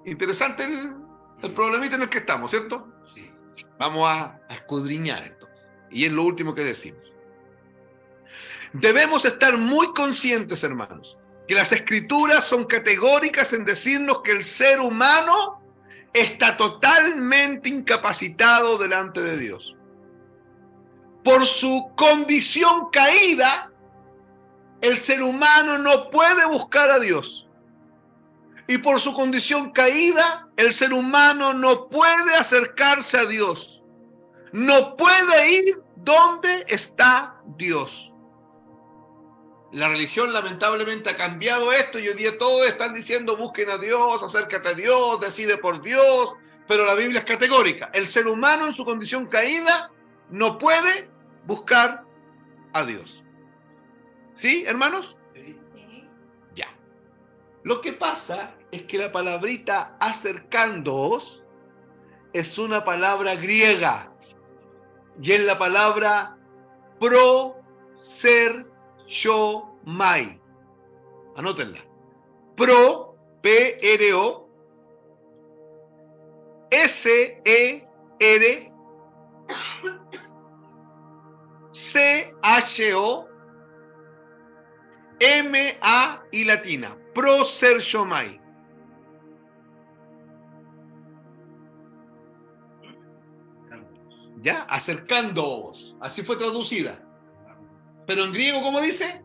Interesante el problemita en el que estamos, ¿cierto? Sí. Vamos a escudriñar entonces. Y es lo último que decimos. Debemos estar muy conscientes, hermanos, que las Escrituras son categóricas en decirnos que el ser humano está totalmente incapacitado delante de Dios. Por su condición caída, el ser humano no puede buscar a Dios. Y por su condición caída, el ser humano no puede acercarse a Dios. No puede ir donde está Dios. La religión lamentablemente ha cambiado esto y hoy día todos están diciendo busquen a Dios, acércate a Dios, decide por Dios, pero la Biblia es categórica. El ser humano en su condición caída no puede buscar a Dios. ¿Sí, hermanos? Sí. Ya. Lo que pasa es que la palabrita acercándoos es una palabra griega y es la palabra proserchomai. Anótenla. P-R-O S-E-R C-H-O M-A y latina. Proserchomai. ¿Ya? Acercándoos. Así fue traducida. Pero en griego, ¿cómo dice?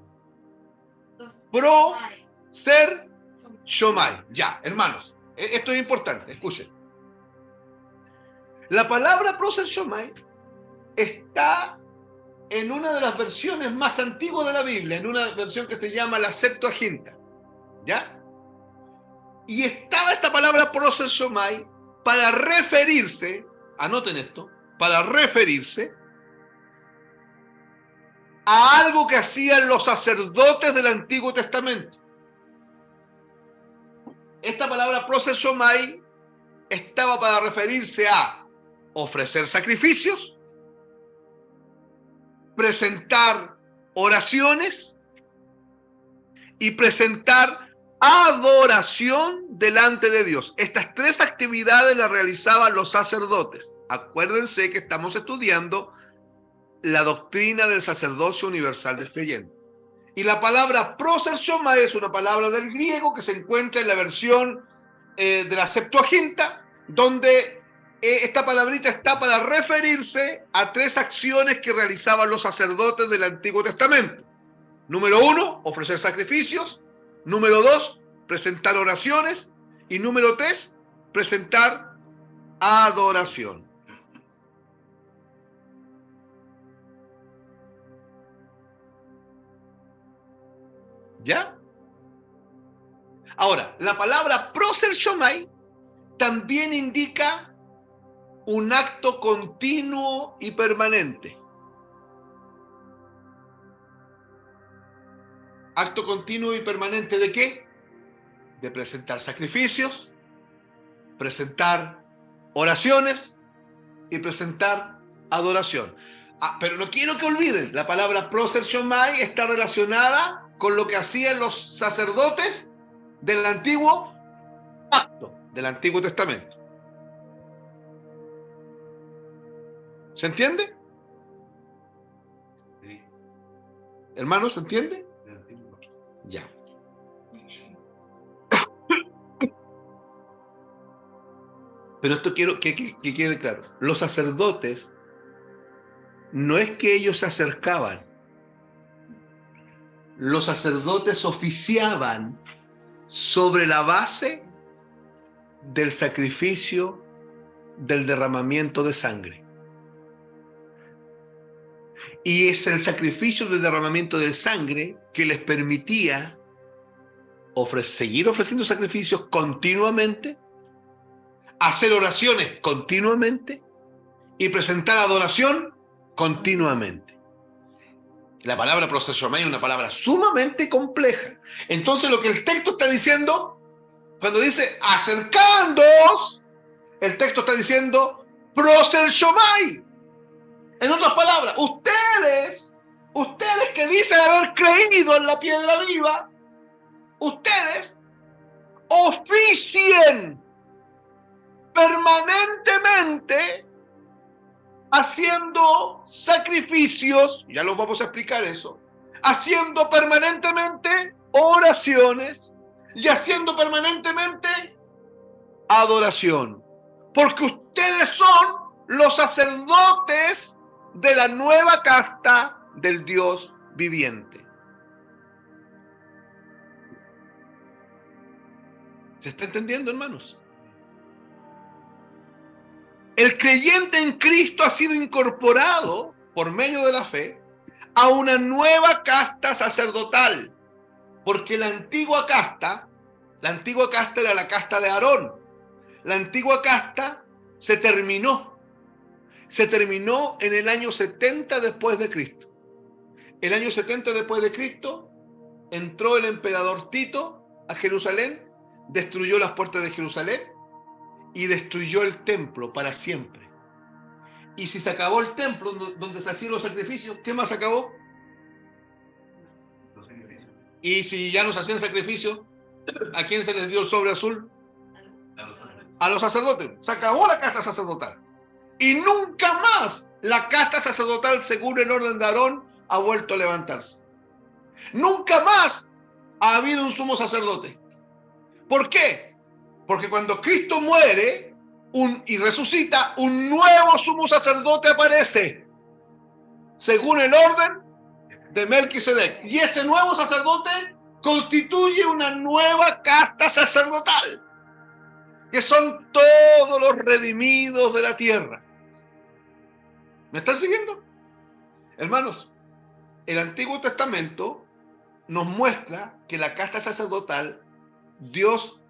Proserchomai. Ya, hermanos. Esto es importante. Escuchen. La palabra proserchomai está en una de las versiones más antiguas de la Biblia, en una versión que se llama la Septuaginta. ¿Ya? Y estaba esta palabra prosesomai para referirse, anoten esto, para referirse a algo que hacían los sacerdotes del Antiguo Testamento. Esta palabra prosesomai estaba para referirse a ofrecer sacrificios, presentar oraciones y presentar adoración delante de Dios. Estas tres actividades las realizaban los sacerdotes. Acuérdense que estamos estudiando la doctrina del sacerdocio universal del creyente. Y la palabra prosesomai es una palabra del griego que se encuentra en la versión de la Septuaginta, donde esta palabrita está para referirse a tres acciones que realizaban los sacerdotes del Antiguo Testamento. Número 1, ofrecer sacrificios. Número 2, presentar oraciones. Y número 3, presentar adoración. ¿Ya? Ahora, la palabra prosesomai también indica un acto continuo y permanente. ¿Acto continuo y permanente de qué? De presentar sacrificios, presentar oraciones y presentar adoración. Pero no quiero que olviden, la palabra prosesomai está relacionada con lo que hacían los sacerdotes del antiguo pacto, del Antiguo Testamento. ¿Se entiende? Sí. Hermanos, ¿se entiende? Ya. Pero esto quiero que quede claro. Los sacerdotes, no es que ellos se acercaban. Los sacerdotes oficiaban sobre la base del sacrificio del derramamiento de sangre. Y es el sacrificio del derramamiento de sangre que les permitía seguir ofreciendo sacrificios continuamente, hacer oraciones continuamente y presentar adoración continuamente. La palabra prosesomai es una palabra sumamente compleja. Entonces lo que el texto está diciendo, cuando dice acercándoos, el texto está diciendo prosesomai. En otras palabras, ustedes que dicen haber creído en la piedra viva, ustedes oficien permanentemente haciendo sacrificios, ya los vamos a explicar eso, haciendo permanentemente oraciones y haciendo permanentemente adoración, porque ustedes son los sacerdotes de la nueva casta del Dios viviente. ¿Se está entendiendo, hermanos? El creyente en Cristo ha sido incorporado por medio de la fe a una nueva casta sacerdotal, porque la antigua casta era la casta de Aarón. La antigua casta se terminó en el año 70 después de Cristo. El año 70 después de Cristo entró el emperador Tito a Jerusalén, destruyó las puertas de Jerusalén y destruyó el templo para siempre. Y si se acabó el templo donde se hacían los sacrificios, ¿qué más acabó? Y si ya no se hacían sacrificios, ¿a quién se les dio el sobre azul? A los sacerdotes. Se acabó la casta sacerdotal. Y nunca más la casta sacerdotal, según el orden de Aarón, ha vuelto a levantarse. Nunca más ha habido un sumo sacerdote. ¿Por qué? Porque cuando Cristo muere y resucita, un nuevo sumo sacerdote aparece, según el orden de Melquisedec. Y ese nuevo sacerdote constituye una nueva casta sacerdotal, que son todos los redimidos de la tierra. ¿Me están siguiendo? Hermanos, el Antiguo Testamento nos muestra que la casta sacerdotal, Dios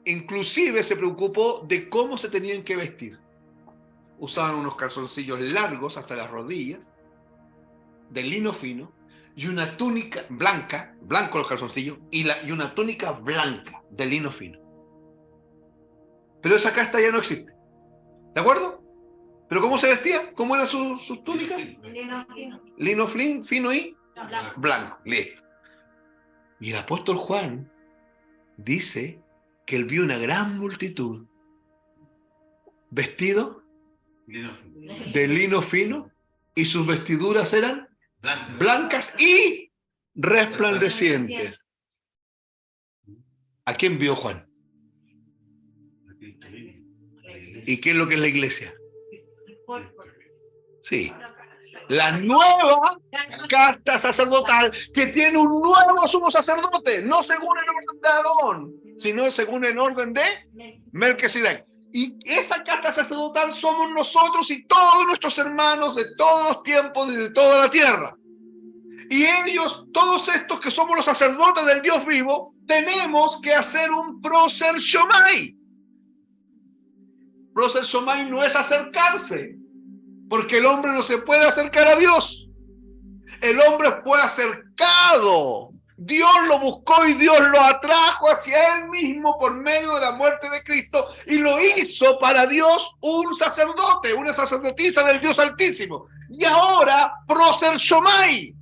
Inclusive se preocupó de cómo se tenían que vestir. Usaban unos calzoncillos largos hasta las rodillas, de lino fino, y una túnica blanca, blanco los calzoncillos, y una túnica blanca, de lino fino. Pero esa casta ya no existe. ¿De acuerdo? ¿Pero cómo se vestía? ¿Cómo era su túnica? Lino fino y blanco. Listo. Y el apóstol Juan dice que él vio una gran multitud vestido de lino fino y sus vestiduras eran blancas y resplandecientes. ¿A quién vio Juan? ¿Y qué es lo que es la iglesia? Sí. La nueva casta sacerdotal que tiene un nuevo sumo sacerdote, no según el orden de Aarón, sino según el orden de Melquisedec. Y esa casta sacerdotal somos nosotros y todos nuestros hermanos de todos los tiempos y de toda la tierra. Y ellos, todos estos que somos los sacerdotes del Dios vivo, tenemos que hacer un proser shomai. Proser shomai no es acercarse, porque el hombre no se puede acercar a Dios. El hombre fue acercado. Dios lo buscó y Dios lo atrajo hacia él mismo por medio de la muerte de Cristo y lo hizo para Dios un sacerdote, una sacerdotisa del Dios Altísimo. Y ahora, proser shomai.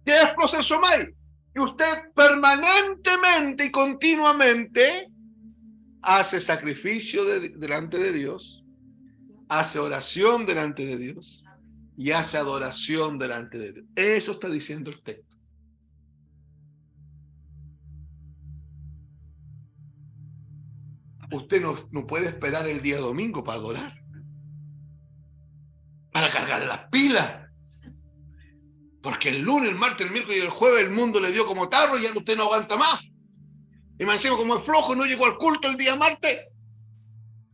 ¿Qué es proser shomai? Que usted permanentemente y continuamente hace sacrificio delante de Dios, hace oración delante de Dios y hace adoración delante de Dios. Eso está diciendo el texto. Usted no puede esperar el día domingo para adorar, para cargar las pilas, porque el lunes, el martes, el miércoles y el jueves el mundo le dio como tarro y ya usted no aguanta más. Y me encima como es flojo y no llegó al culto el día martes,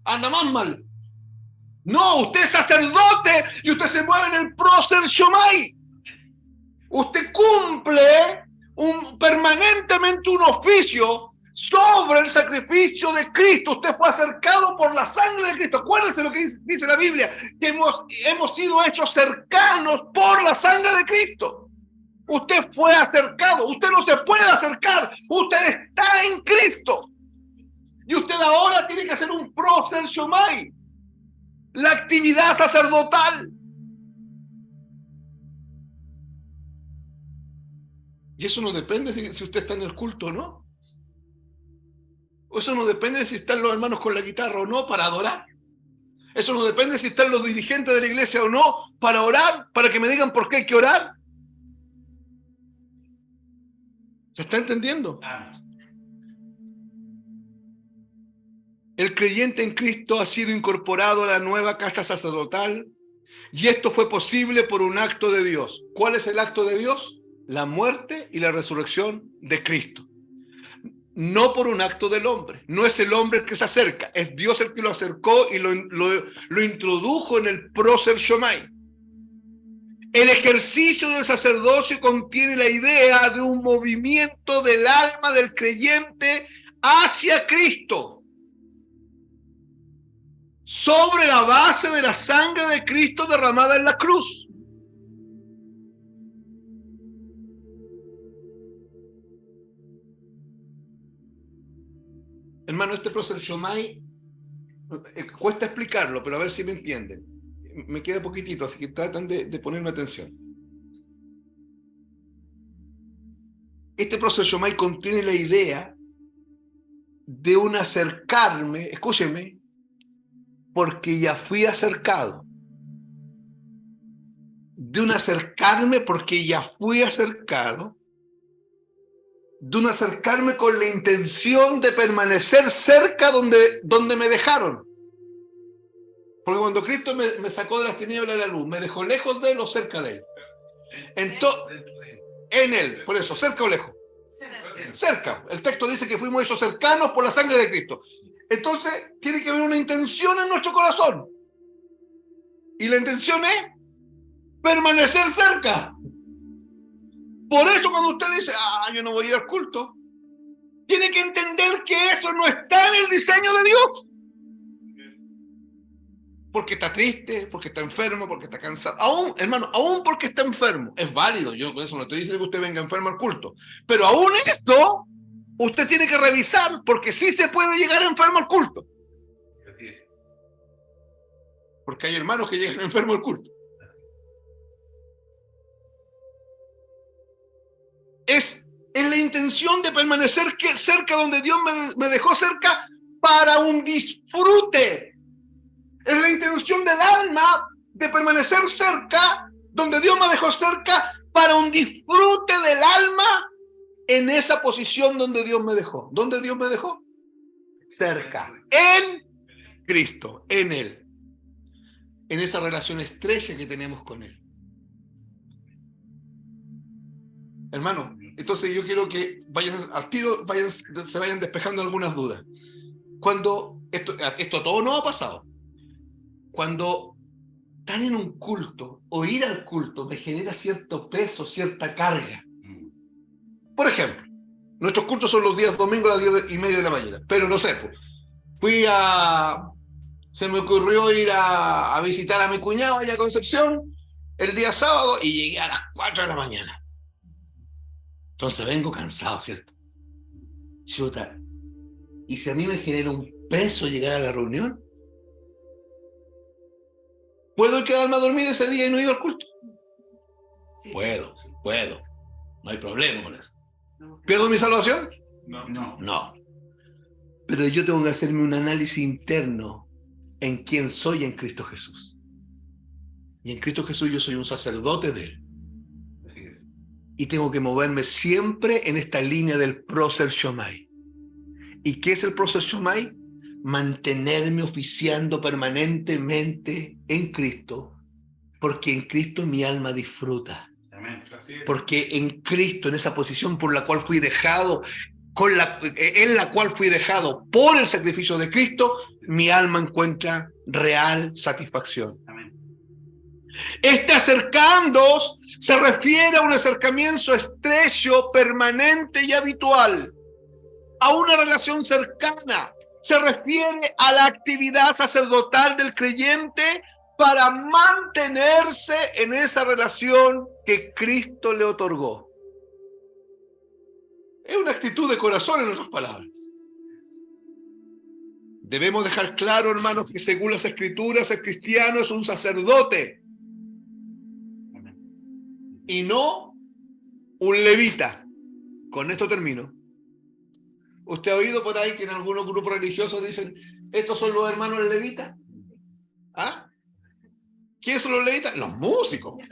anda más mal. No, usted es sacerdote y usted se mueve en el proser shomai. Usted cumple permanentemente un oficio sobre el sacrificio de Cristo. Usted fue acercado por la sangre de Cristo. Acuérdense lo que dice la Biblia, que hemos sido hechos cercanos por la sangre de Cristo. Usted fue acercado. Usted no se puede acercar. Usted está en Cristo. Y usted ahora tiene que hacer un proser shomai. La actividad sacerdotal. Y eso no depende si usted está en el culto o no. Eso no depende de si están los hermanos con la guitarra o no para adorar. Eso no depende de si están los dirigentes de la iglesia o no para orar, para que me digan por qué hay que orar. ¿Se está entendiendo? El creyente en Cristo ha sido incorporado a la nueva casta sacerdotal y esto fue posible por un acto de Dios. ¿Cuál es el acto de Dios? La muerte y la resurrección de Cristo. No por un acto del hombre. No es el hombre el que se acerca, es Dios el que lo acercó y lo introdujo en el proser shomai. El ejercicio del sacerdocio contiene la idea de un movimiento del alma del creyente hacia Cristo, sobre la base de la sangre de Cristo derramada en la cruz. Hermano, este proser shomai cuesta explicarlo, pero a ver si me entienden. Me queda poquitito, así que tratan de ponerme atención. Este proser shomai contiene la idea de un acercarme, escúcheme, porque ya fui acercado. De un acercarme porque ya fui acercado. De un acercarme con la intención de permanecer cerca donde me dejaron. Porque cuando Cristo me sacó de las tinieblas a la luz, me dejó lejos de él o cerca de él. Entonces, en él, por eso, cerca o lejos. Cerca. El texto dice que fuimos hechos cercanos por la sangre de Cristo. Entonces, tiene que haber una intención en nuestro corazón. Y la intención es permanecer cerca. Por eso cuando usted dice, yo no voy a ir al culto, tiene que entender que eso no está en el diseño de Dios. Porque está triste, porque está enfermo, porque está cansado. Aún, hermano, aún porque está enfermo. Es válido. Yo con eso no estoy diciendo que usted venga enfermo al culto. Pero aún esto, usted tiene que revisar, porque sí se puede llegar enfermo al culto. Porque hay hermanos que llegan enfermos al culto. Es en la intención de permanecer cerca donde Dios me dejó cerca para un disfrute. Es la intención del alma de permanecer cerca donde Dios me dejó cerca para un disfrute del alma en esa posición donde Dios me dejó. ¿Dónde Dios me dejó? Cerca. En Cristo, en Él. En esa relación estrecha que tenemos con Él. Hermano, entonces yo quiero que vayan al tiro, se vayan despejando algunas dudas. Cuando esto todo no ha pasado. Cuando están en un culto o ir al culto me genera cierto peso, cierta carga. Por ejemplo, nuestros cultos son los días domingos a las 10:30 de la mañana. Pero no sé, pues, se me ocurrió ir a visitar a mi cuñado allá a Concepción el día sábado y llegué a las 4 de la mañana. Entonces vengo cansado, ¿cierto? Chuta. ¿Y si a mí me genera un peso llegar a la reunión? ¿Puedo quedarme a dormir ese día y no ir al culto? Sí. Puedo. No hay problema con eso. ¿Pierdo mi salvación? No. Pero yo tengo que hacerme un análisis interno en quién soy en Cristo Jesús. Y en Cristo Jesús yo soy un sacerdote de Él. Y tengo que moverme siempre en esta línea del Proser Shomai. ¿Y qué es el Proser Shomai? Mantenerme oficiando permanentemente en Cristo, porque en Cristo mi alma disfruta. Porque en Cristo, en esa posición por la cual fui dejado, en la cual fui dejado por el sacrificio de Cristo, mi alma encuentra real satisfacción. Amén. Este acercándoos se refiere a un acercamiento estrecho, permanente y habitual, a una relación cercana. Se refiere a la actividad sacerdotal del creyente para mantenerse en esa relación que Cristo le otorgó. Es una actitud de corazón, en otras palabras. Debemos dejar claro, hermanos, que según las Escrituras el cristiano es un sacerdote y no un levita. Con esto termino. ¿Usted ha oído por ahí que en algunos grupos religiosos dicen, estos son los hermanos levitas? ¿Ah? ¿Quiénes son los levitas? Los músicos.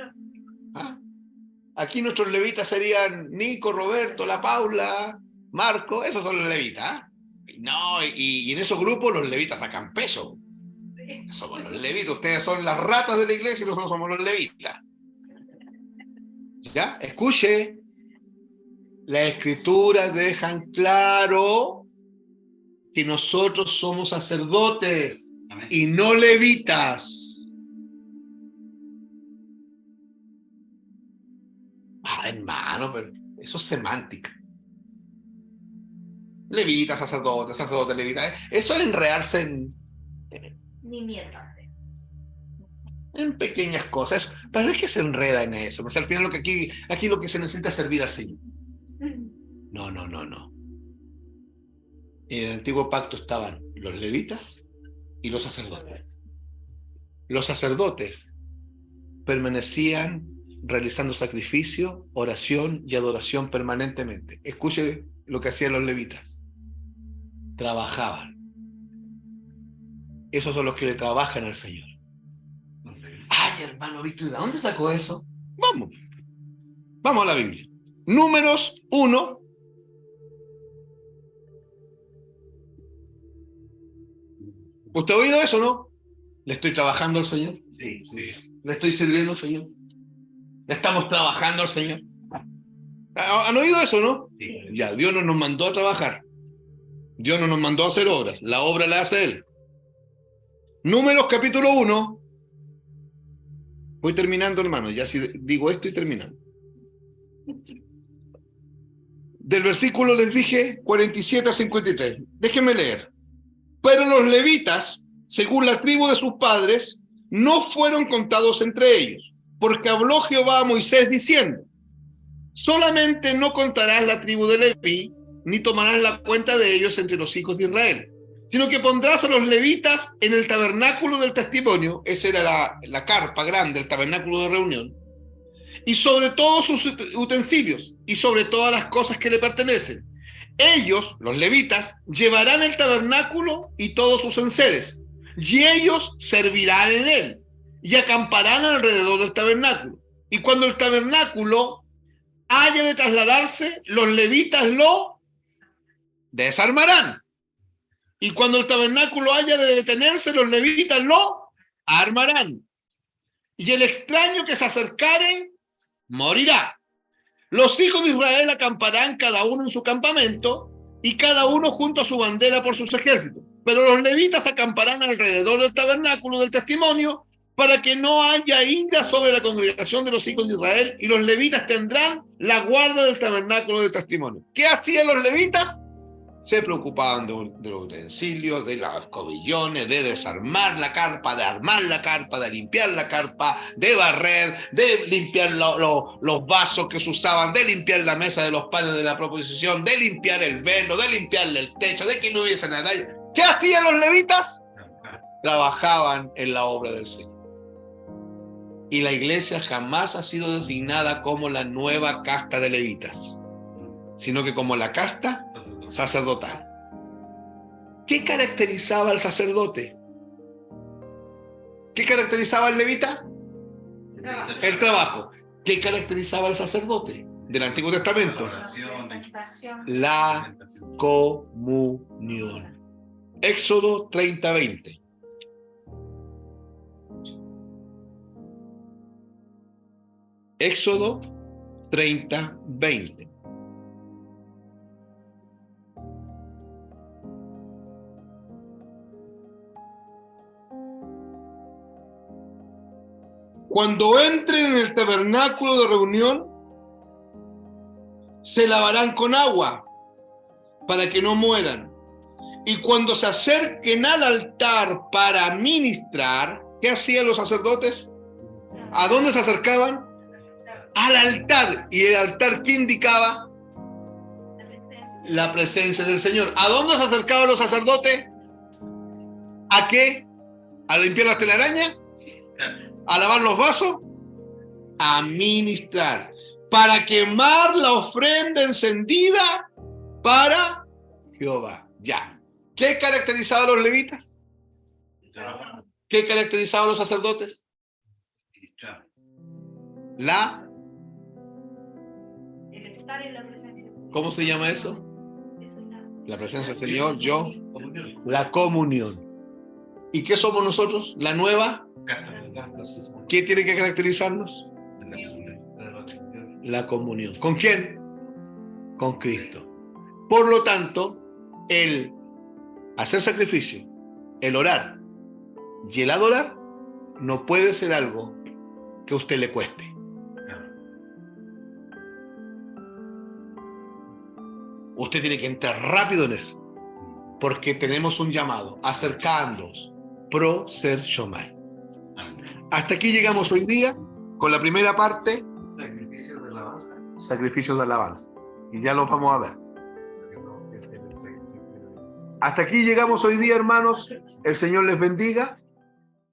¿Ah? Aquí nuestros levitas serían Nico, Roberto, la Paula, Marco, esos son los levitas. ¿Ah? No, y en esos grupos los levitas sacan peso. Somos los levitas, ustedes son las ratas de la iglesia y nosotros somos los levitas. ¿Ya? Escuche. Las Escrituras dejan claro que nosotros somos sacerdotes. Amén. Y no levitas. Hermano, pero eso es semántica. Levita, sacerdote, levita. Eso es enredarse Ni mierda. en pequeñas cosas. Pero es que se enreda en eso. Pues al final aquí lo que se necesita es servir al Señor. No. En el antiguo pacto estaban los levitas y los sacerdotes. Los sacerdotes permanecían realizando sacrificio, oración y adoración permanentemente. Escuche lo que hacían los levitas. Trabajaban. Esos son los que le trabajan al Señor. Ay, hermano Víctor, ¿de dónde sacó eso? Vamos a la Biblia. Números 1. ¿Usted ha oído eso, no? ¿Le estoy trabajando al Señor? Sí. ¿Le estoy sirviendo al Señor? ¿Le estamos trabajando al Señor? ¿Han oído eso, no? Sí. Ya, Dios no nos mandó a trabajar. Dios no nos mandó a hacer obras. La obra la hace Él. Números capítulo 1. Voy terminando, hermano. Ya si digo esto y terminando. del versículo, les dije, 47 a 53. Déjenme leer. Pero los levitas, según la tribu de sus padres, no fueron contados entre ellos, porque habló Jehová a Moisés diciendo: solamente no contarás la tribu de Leví, ni tomarás la cuenta de ellos entre los hijos de Israel, sino que pondrás a los levitas en el tabernáculo del testimonio, esa era la carpa grande, el tabernáculo de reunión, y sobre todos sus utensilios, y sobre todas las cosas que le pertenecen. Ellos, los levitas, llevarán el tabernáculo y todos sus enseres, y ellos servirán en él, y acamparán alrededor del tabernáculo. Y cuando el tabernáculo haya de trasladarse, los levitas lo desarmarán. Y cuando el tabernáculo haya de detenerse, los levitas lo armarán. Y el extraño que se acercare morirá. Los hijos de Israel acamparán cada uno en su campamento, y cada uno junto a su bandera por sus ejércitos. Pero los levitas acamparán alrededor del tabernáculo del testimonio, para que no haya ira sobre la congregación de los hijos de Israel, y los levitas tendrán la guarda del tabernáculo del testimonio. ¿Qué hacían los levitas? Se preocupaban de los utensilios, de los cobillones, de desarmar la carpa, de armar la carpa, de limpiar la carpa, de barrer, de limpiar los vasos que se usaban, de limpiar la mesa de los panes de la proposición, de limpiar el velo, de limpiarle el techo, de que no hubiese nada. ¿Qué hacían los levitas? Trabajaban en la obra del Señor. Y la iglesia jamás ha sido designada como la nueva casta de levitas, sino que como la casta sacerdotal. ¿Qué caracterizaba al sacerdote? ¿Qué caracterizaba al levita? El trabajo. ¿Qué caracterizaba al sacerdote del Antiguo Testamento? La comunión. Éxodo 30:20. Éxodo 30:20. Cuando entren en el tabernáculo de reunión, se lavarán con agua para que no mueran. Y cuando se acerquen al altar para ministrar, ¿qué hacían los sacerdotes? ¿A dónde se acercaban? Al altar. ¿Y el altar qué indicaba? La presencia del Señor. ¿A dónde se acercaban los sacerdotes? ¿A qué? ¿A limpiar la telaraña? ¿A lavar los vasos? A ministrar. Para quemar la ofrenda encendida para Jehová. Ya. ¿Qué caracterizaba a los levitas? ¿Qué caracterizaba a los sacerdotes? El estar en la presencia. ¿Cómo se llama eso? Eso es La presencia del Señor, yo. La comunión. ¿Y qué somos nosotros? La nueva. ¿Qué tiene que caracterizarnos? La comunión. ¿Con quién? Con Cristo. Por lo tanto, el hacer sacrificio, el orar y el adorar no puede ser algo que a usted le cueste. Usted tiene que entrar rápido en eso, porque tenemos un llamado: acercándonos, pro ser shomai. Hasta aquí llegamos hoy día con la primera parte, Sacrificios de alabanza. sacrificios de alabanza, y ya los vamos a ver. Hasta aquí llegamos hoy día, hermanos. El Señor les bendiga.